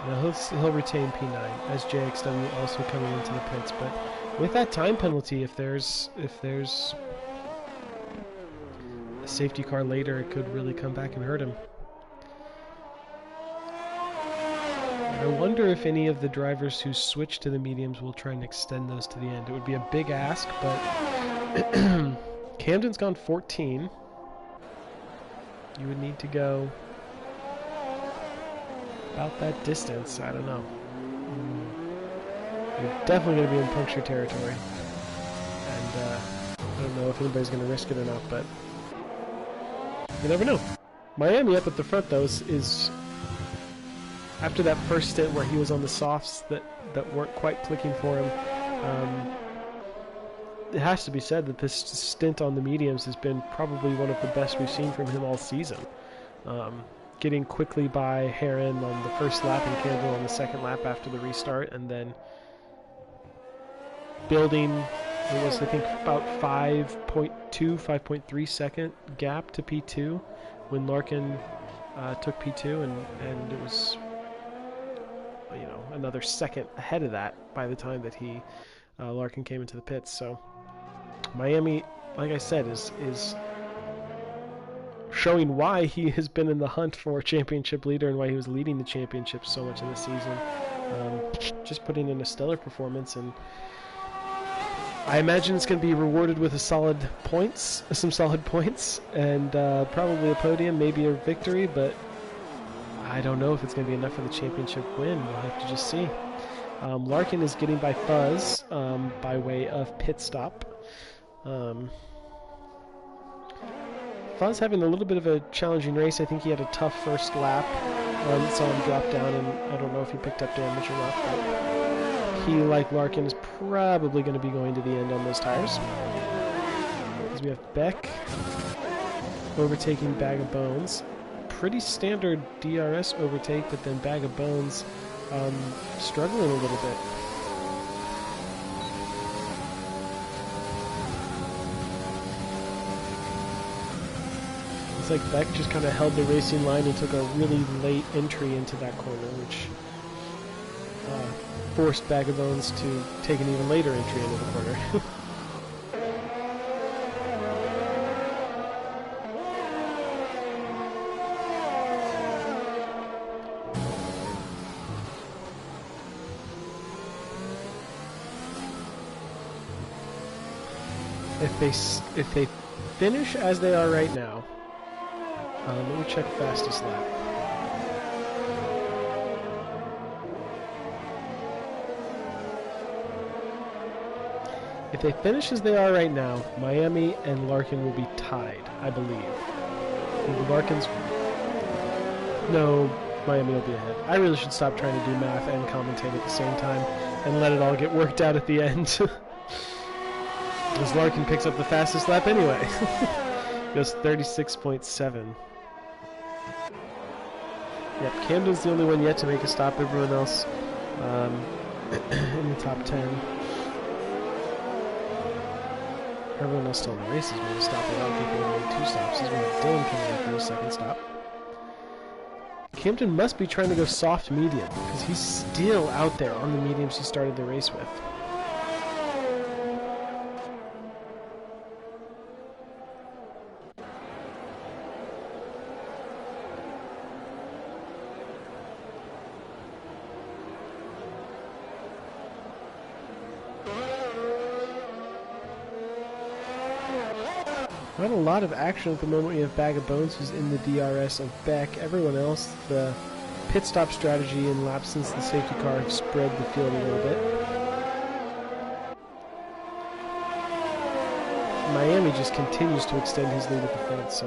No, he'll retain P9 as JXW also coming into the pits, but with that time penalty, if there's a safety car later, it could really come back and hurt him. I wonder if any of the drivers who switch to the mediums will try and extend those to the end. It would be a big ask, but Camden's gone 14. You would need to go about that distance. I don't know. You're definitely going to be in puncture territory. And I don't know if anybody's going to risk it or not, but you never know. Miami up at the front, though, is after that first stint where he was on the softs that weren't quite clicking for him, it has to be said that this stint on the mediums has been probably one of the best we've seen from him all season. Getting quickly by Heron on the first lap and Campbell on the second lap after the restart, and then building, it was I think about 5.2, 5.3 second gap to P2 when Larkin took P2, and it was another second ahead of that by the time that Larkin came into the pits. So Miami, like I said, is showing why he has been in the hunt for a championship leader and why he was leading the championship so much in the season. Just putting in a stellar performance, and I imagine it's going to be rewarded with some solid points, and probably a podium, maybe a victory, but I don't know if it's going to be enough for the championship win. We'll have to just see. Larkin is getting by Fuzz by way of pit stop. Fuzz having a little bit of a challenging race. I think he had a tough first lap. Saw him drop down, and I don't know if he picked up damage or not, but he, like Larkin, is probably going to be going to the end on those tires. As we have Beck overtaking Bag of Bones. Pretty standard DRS overtake, but then Bag of Bones struggling a little bit. It's like Beck just kind of held the racing line and took a really late entry into that corner, which forced Bag of Bones to take an even later entry into the corner. If they finish as they are right now, let me check fastest lap. If they finish as they are right now, Miami and Larkin will be tied, I believe. Larkin's... No, Miami will be ahead. I really should stop trying to do math and commentate at the same time and let it all get worked out at the end. Because Larkin picks up the fastest lap anyway. Goes 36.7. Yep, Camden's the only one yet to make a stop. Everyone else in the top 10. Everyone else still in the race has made a stop. A lot of people have made 2 stops. He's got Dylan coming in for his second stop. Camden must be trying to go soft medium because he's still out there on the mediums he started the race with. Not a lot of action at the moment. We have Bag of Bones who's in the DRS of Beck. Everyone else, the pit stop strategy and laps since the safety car have spread the field a little bit. Miami just continues to extend his lead at the front, so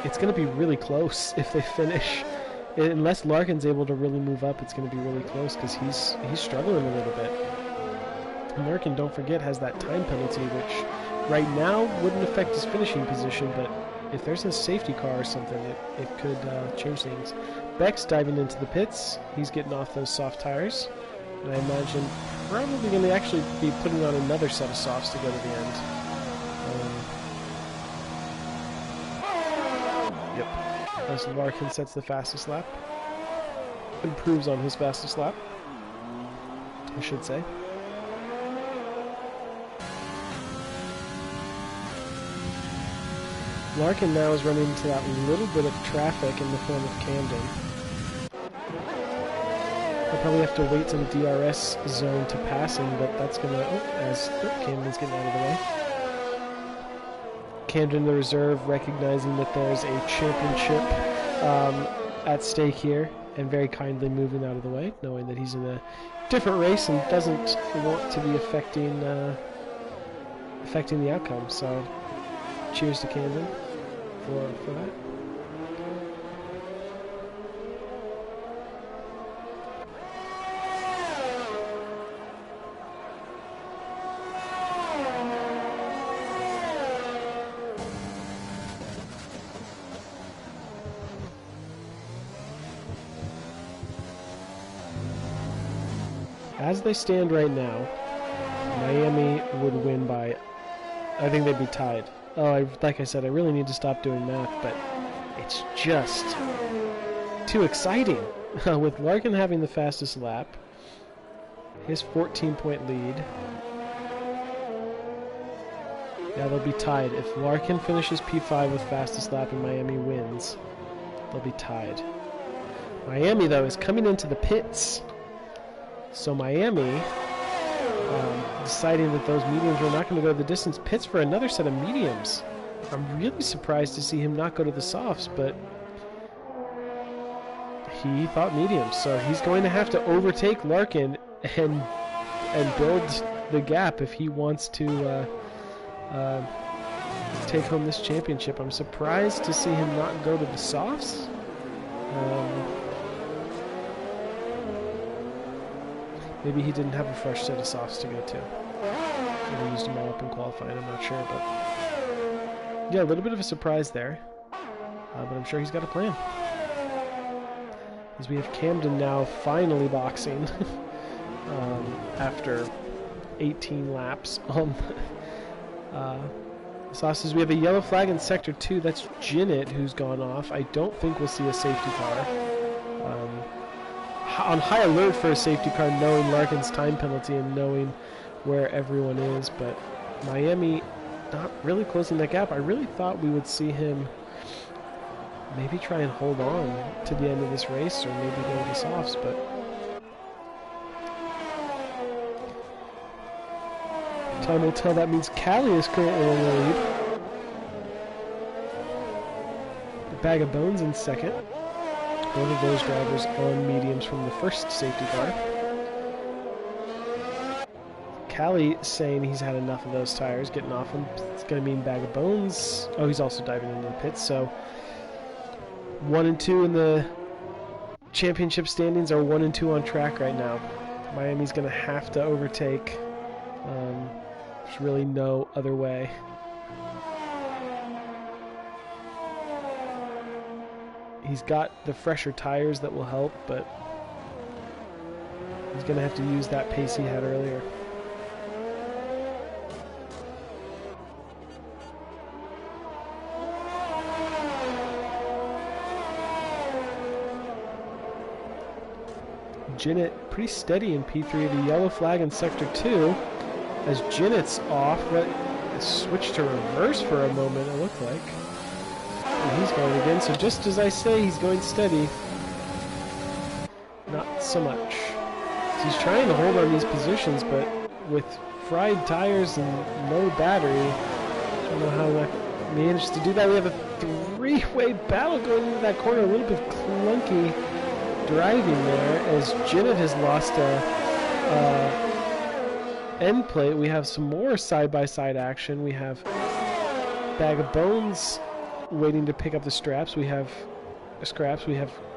it's going to be really close if they finish. Unless Larkin's able to really move up, it's going to be really close because he's struggling a little bit. And Larkin, don't forget, has that time penalty, which right now wouldn't affect his finishing position, but if there's a safety car or something, it could change things. Beck's diving into the pits. He's getting off those soft tires. And I imagine probably going to actually be putting on another set of softs to go to the end. Yep. As Larkin sets the fastest lap. Improves on his fastest lap, I should say. Larkin now is running into that little bit of traffic in the form of Camden. I'll probably have to wait till the DRS zone to pass him, but that's going to... Camden's getting out of the way. Camden, the reserve, recognizing that there's a championship at stake here, and very kindly moving out of the way, knowing that he's in a different race and doesn't want to be affecting the outcome. So, cheers to Camden for that. As they stand right now, Miami would win by, I think they'd be tied. Oh, like I said, I really need to stop doing math, but it's just too exciting. With Larkin having the fastest lap, his 14-point lead. Yeah, they'll be tied. If Larkin finishes P5 with fastest lap and Miami wins, they'll be tied. Miami, though, is coming into the pits. So Miami, deciding that those mediums were not going to go the distance, pits for another set of mediums. I'm really surprised to see him not go to the softs, but he thought mediums. So he's going to have to overtake Larkin and build the gap if he wants to take home this championship. I'm surprised to see him not go to the softs. Maybe he didn't have a fresh set of softs to go to. Maybe used them all up in qualifying, I'm not sure, but yeah, a little bit of a surprise there. But I'm sure he's got a plan. As we have Camden now finally boxing after 18 laps on Sauces. We have a yellow flag in Sector 2. That's Zenith who's gone off. I don't think we'll see a safety car. On high alert for a safety car, knowing Larkin's time penalty and knowing where everyone is, but Miami not really closing that gap. I really thought we would see him maybe try and hold on to the end of this race, or maybe go to softs, but time will tell. That means Callie is currently in the lead. A Bag of Bones in second. One of those drivers on mediums from the first safety car. Callie saying he's had enough of those tires, getting off them. It's going to mean Bag of Bones. Oh, he's also diving into the pits, so 1 and 2 in the championship standings are 1 and 2 on track right now. Miami's going to have to overtake. There's really no other way. He's got the fresher tires that will help, but he's going to have to use that pace he had earlier. Zenith pretty steady in P3. The yellow flag in Sector 2 as Zenith's off. Switched to reverse for a moment, it looked like. And he's going again, so just as I say, he's going steady. Not so much. So he's trying to hold on these positions, but with fried tires and low battery, I don't know how that managed to do that. We have a three-way battle going into that corner, a little bit clunky driving there as Zenith has lost a end plate. We have some more side-by-side action. We have Bag of Bones waiting to pick up the scraps. We have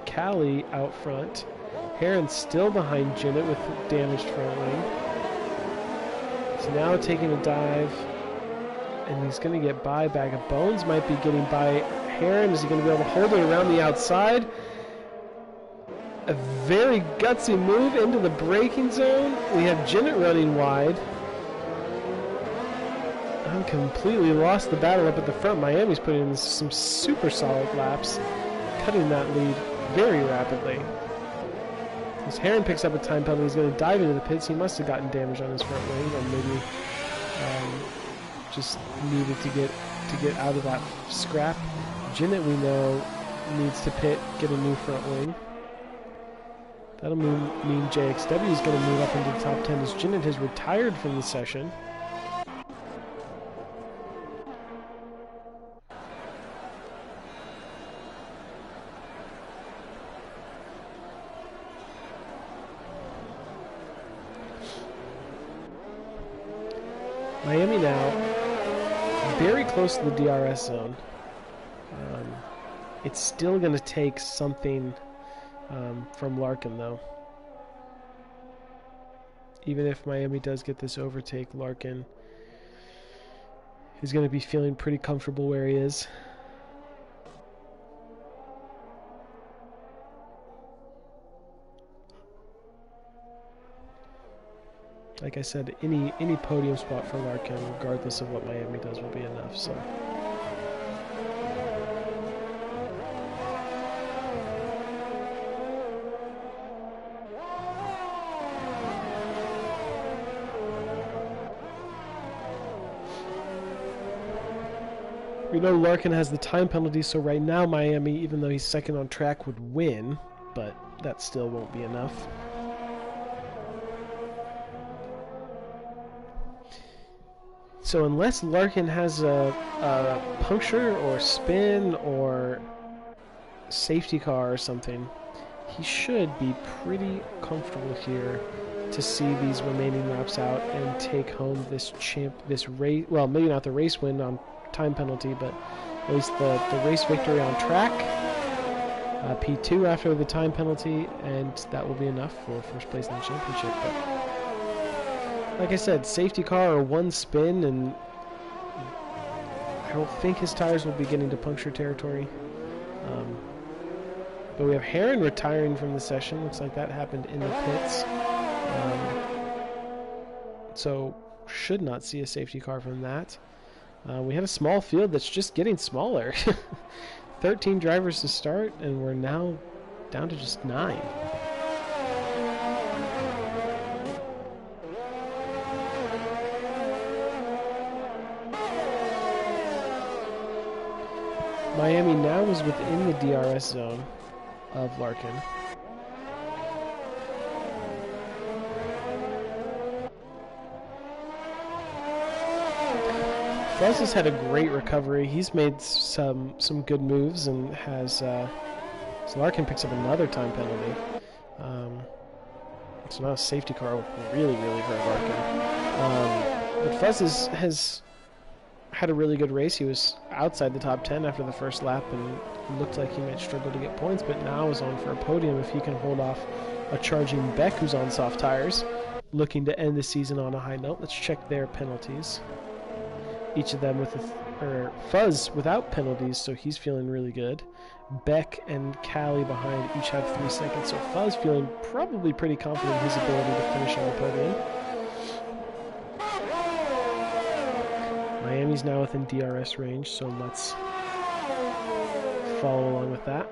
Callie out front. Heron still behind Zenith with damaged front wing. So now taking a dive, and he's going to get by. Bag of Bones might be getting by Heron. Is he going to be able to hold it around the outside? A very gutsy move into the braking zone. We have Zenith running wide. I'm completely lost the battle up at the front. Miami's putting in some super solid laps, cutting that lead very rapidly. As Heron picks up a time penalty, he's going to dive into the pits. He must have gotten damage on his front wing, and maybe just needed to get out of that scrap. Zenith, we know, needs to pit, get a new front wing. That'll mean JXW is going to move up into the top 10 as Zenith has retired from the session. Miami now very close to the DRS zone. It's still going to take something from Larkin, though. Even if Miami does get this overtake, Larkin is going to be feeling pretty comfortable where he is. Like I said, any podium spot for Larkin, regardless of what Miami does, will be enough. So. We know Larkin has the time penalty, so right now Miami, even though he's second on track, would win, but that still won't be enough. So unless Larkin has a puncture or spin or safety car or something, he should be pretty comfortable here to see these remaining laps out and take home this race. Well, maybe not the race win on time penalty, but at least the race victory on track. P2 after the time penalty, and that will be enough for first place in the championship. But like I said, safety car or one spin, and I don't think his tires will be getting to puncture territory. But we have Heron retiring from the session. Looks like that happened in the pits. So should not see a safety car from that. We have a small field that's just getting smaller. 13 drivers to start, and we're now down to just 9. Miami now is within the DRS zone of Larkin. Fuzz has had a great recovery. He's made some good moves and has. So Larkin picks up another time penalty. So now a safety car will really hurt Larkin. But Fuzz has had a really good race. He was outside the top 10 after the first lap and looked like he might struggle to get points, but now is on for a podium if he can hold off a charging Beck who's on soft tires, looking to end the season on a high note. Let's check their penalties. Each of them with Fuzz without penalties, so he's feeling really good. Beck and Callie behind each have 3 seconds, so Fuzz feeling probably pretty confident in his ability to finish on the podium. Miami's now within DRS range, so let's follow along with that.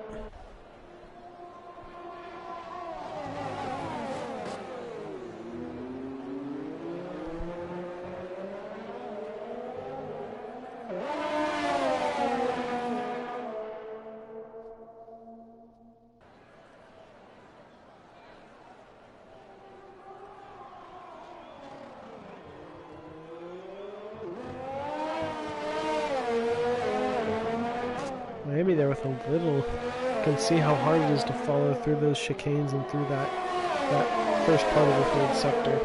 Miami there with a little, you can see how hard it is to follow through those chicanes and through that first part of the third sector,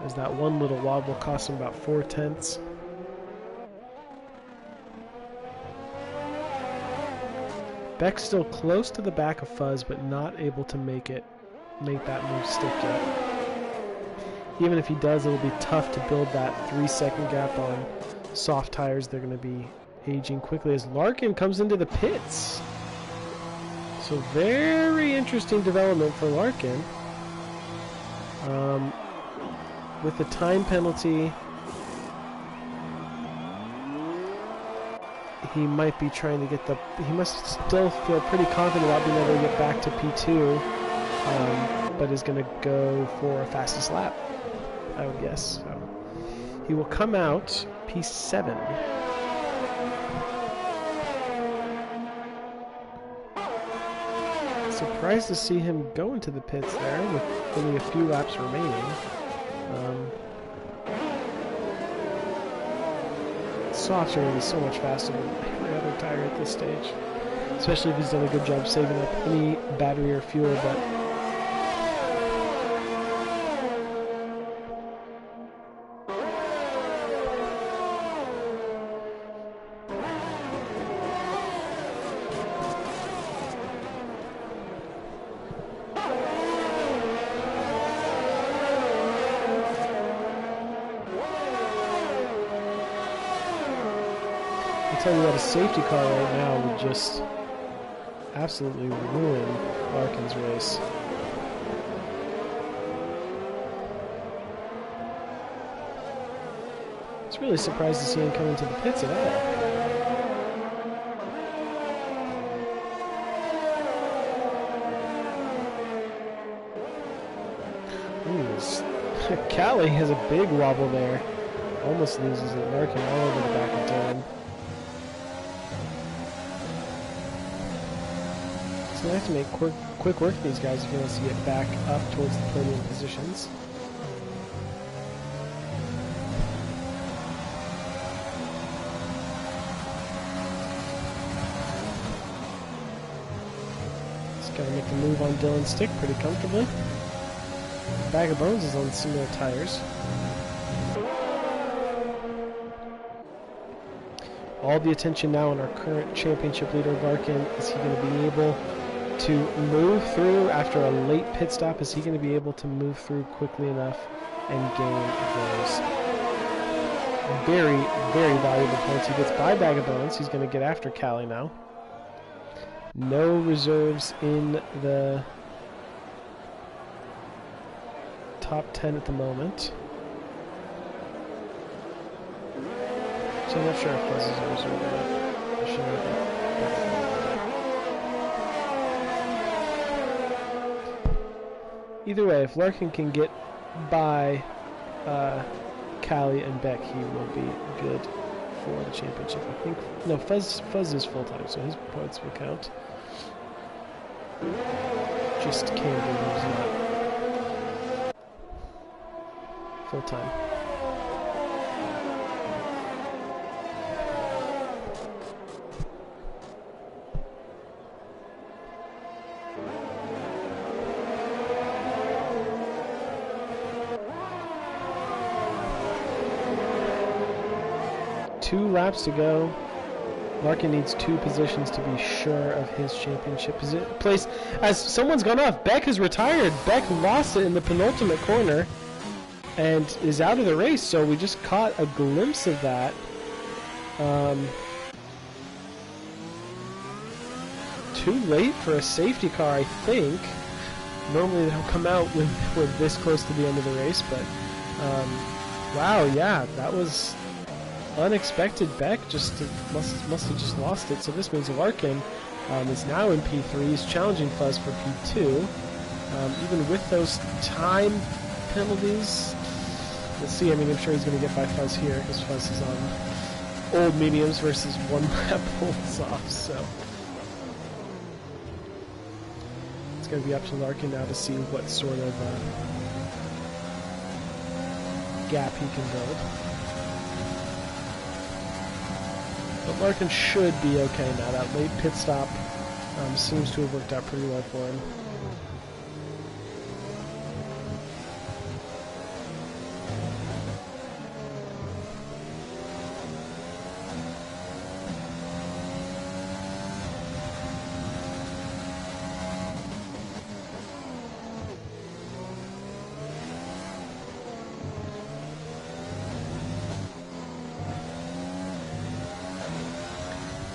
as that one little wobble cost him about 4/10. Beck's still close to the back of Fuzz, but not able to make that move stick yet. Even if he does, it will be tough to build that 3-second gap on soft tires. They're going to be aging quickly as Larkin comes into the pits. So very interesting development for Larkin. With the time penalty, he might be trying to get he must still feel pretty confident about being able to get back to P2, but is going to go for a fastest lap, I would guess. So he will come out P7. Surprised to see him go into the pits there with only a few laps remaining. Softs are going to be so much faster than every other tire at this stage, especially if he's done a good job saving up any battery or fuel. But I'll tell you what, a safety car right now would just absolutely ruin Larkin's race. I was really surprised to see him come into the pits at all. Callie has a big wobble there. Almost loses it. Larkin all over the back of Dylan. So they have to make quick work of these guys if he wants to get back up towards the podium positions. Just gotta make the move on Dylan's stick pretty comfortably. Bag of Bones is on similar tires. All the attention now on our current championship leader, Larkin. Is he going to be able to move through after a late pit stop? Is he going to be able to move through quickly enough and gain those very, very valuable points. He gets buyback of bonus. He's going to get after Callie now. No reserves in the top 10 at the moment. So I'm not sure if this is a reserve or not. I should know that. Either way, if Larkin can get by Callie and Beck, he will be good for the championship. I think no, Fuzz is full time, so his points will count. Just Camden, who's not full time. Two laps to go. Larkin needs 2 positions to be sure of his championship place. As someone's gone off, Beck has retired. Beck lost it in the penultimate corner and is out of the race, so we just caught a glimpse of that. Too late for a safety car, I think. Normally they'll come out when we're this close to the end of the race, but wow, yeah, that was unexpected. Beck just must have just lost it. So this means Larkin is now in P3. He's challenging Fuzz for P2. Even with those time penalties, we'll see. I mean, I'm sure he's going to get by Fuzz here because Fuzz is on old mediums versus 1 lap holds off. So it's going to be up to Larkin now to see what sort of gap he can build. But Larkin should be okay now. That late pit stop seems to have worked out pretty well for him.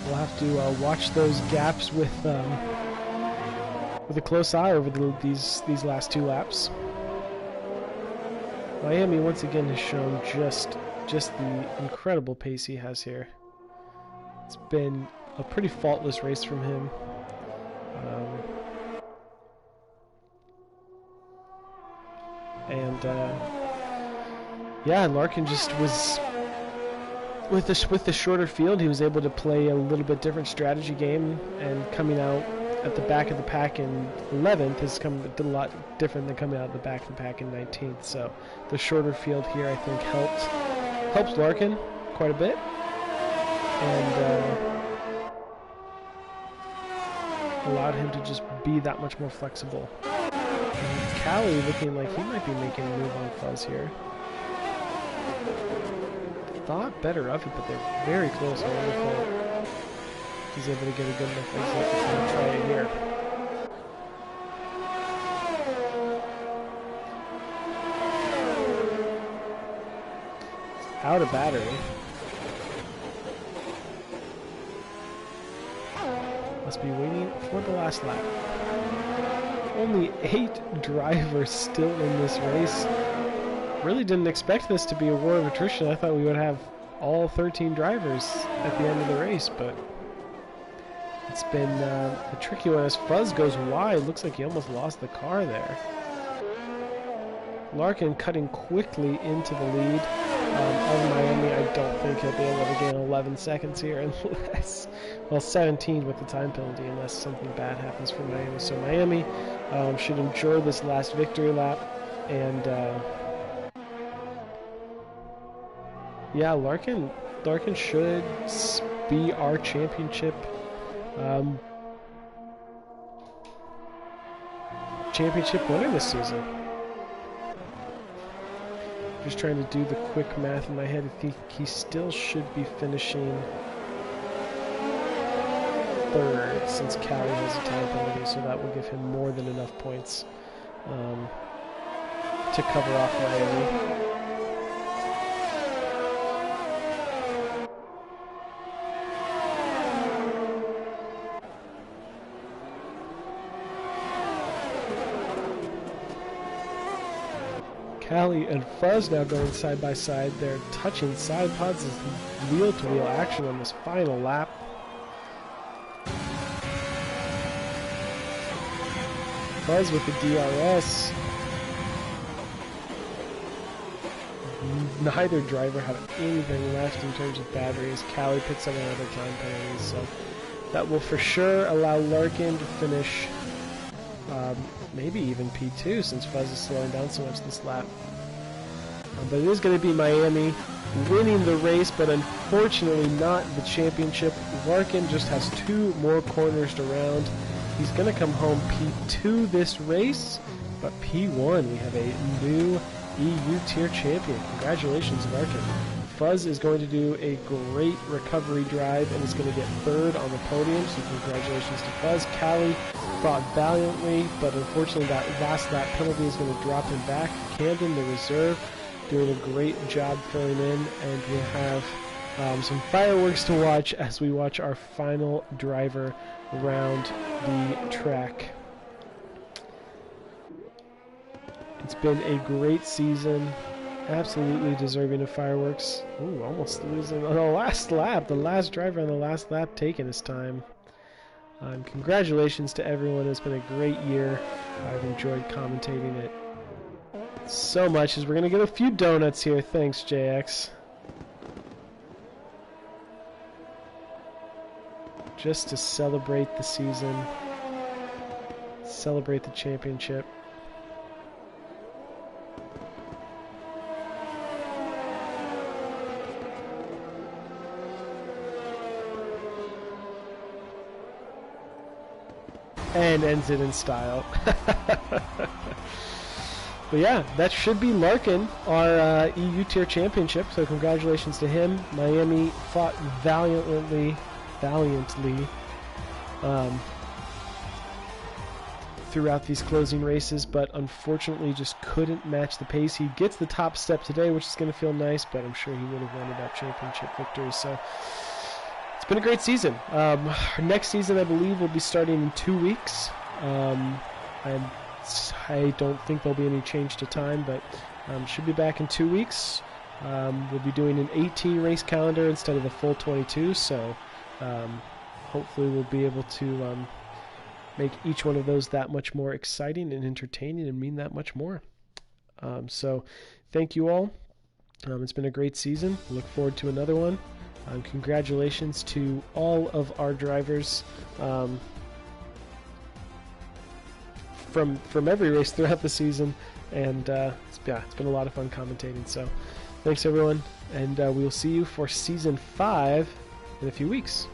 We'll have to watch those gaps with a close eye over these last 2 laps. Miami once again has shown just the incredible pace he has here. It's been a pretty faultless race from him. Yeah, Larkin just was. With the shorter field, he was able to play a little bit different strategy game, and coming out at the back of the pack in 11th has did a lot different than coming out at the back of the pack in 19th. So the shorter field here, I think, helps Larkin quite a bit, and allowed him to just be that much more flexible. Callie looking like he might be making a move on Fuzz here. Thought better of it, but they're very close. I wonder if he's able to get a good enough exit to try it here. It's out of battery. Must be waiting for the last lap. Only 8 drivers still in this race. Really didn't expect this to be a war of attrition. I thought we would have all 13 drivers at the end of the race, but it's been a tricky one. As Fuzz goes wide, looks like he almost lost the car there. Larkin cutting quickly into the lead of Miami. I don't think he'll be able to gain 11 seconds here unless, well, 17 with the time penalty, unless something bad happens for Miami. So Miami should enjoy this last victory lap, and yeah, Larkin should be our championship winner this season. Just trying to do the quick math in my head. I think he still should be finishing 3rd since Callie has a time penalty, so that will give him more than enough points to cover off Miami. Callie and Fuzz now going side by side. They're touching side pods as wheel-to-wheel action on this final lap. Fuzz with the DRS. Neither driver had anything left in terms of batteries. Callie picks up another time penalties, so that will for sure allow Larkin to finish maybe even P2 since Fuzz is slowing down so much this lap. But it is going to be Miami winning the race, but unfortunately not the championship. Larkin just has 2 more corners to round. He's going to come home P2 this race, but P1 we have a new EU tier champion. Congratulations, Larkin. Fuzz is going to do a great recovery drive and is going to get 3rd on the podium, so congratulations to Fuzz. Callie fought valiantly, but unfortunately that last lap penalty is going to drop him back. Camden, the reserve, doing a great job filling in, and we have some fireworks to watch as we watch our final driver around the track. It's been a great season, absolutely deserving of fireworks. Ooh, almost losing on the last lap. The last driver on the last lap taking his time. Congratulations to everyone. It's been a great year. I've enjoyed commentating it so much, as we're going to get a few donuts here. Thanks, JX. Just to celebrate the season, celebrate the championship. And ends it in style. But yeah, that should be Larkin, our EU tier championship, so congratulations to him. Miami fought valiantly throughout these closing races, but unfortunately just couldn't match the pace. He gets the top step today, which is going to feel nice, but I'm sure he would have ended up championship victory. So it's been a great season. Our next season, I believe, will be starting in 2 weeks. I don't think there'll be any change to time, but should be back in 2 weeks. We'll be doing an 18 race calendar instead of the full 22, so hopefully we'll be able to make each one of those that much more exciting and entertaining and mean that much more. So thank you all. It's been a great season. Look forward to another one. Congratulations to all of our drivers from every race throughout the season, and it's been a lot of fun commentating. So thanks everyone, and we will see you for season 5 in a few weeks.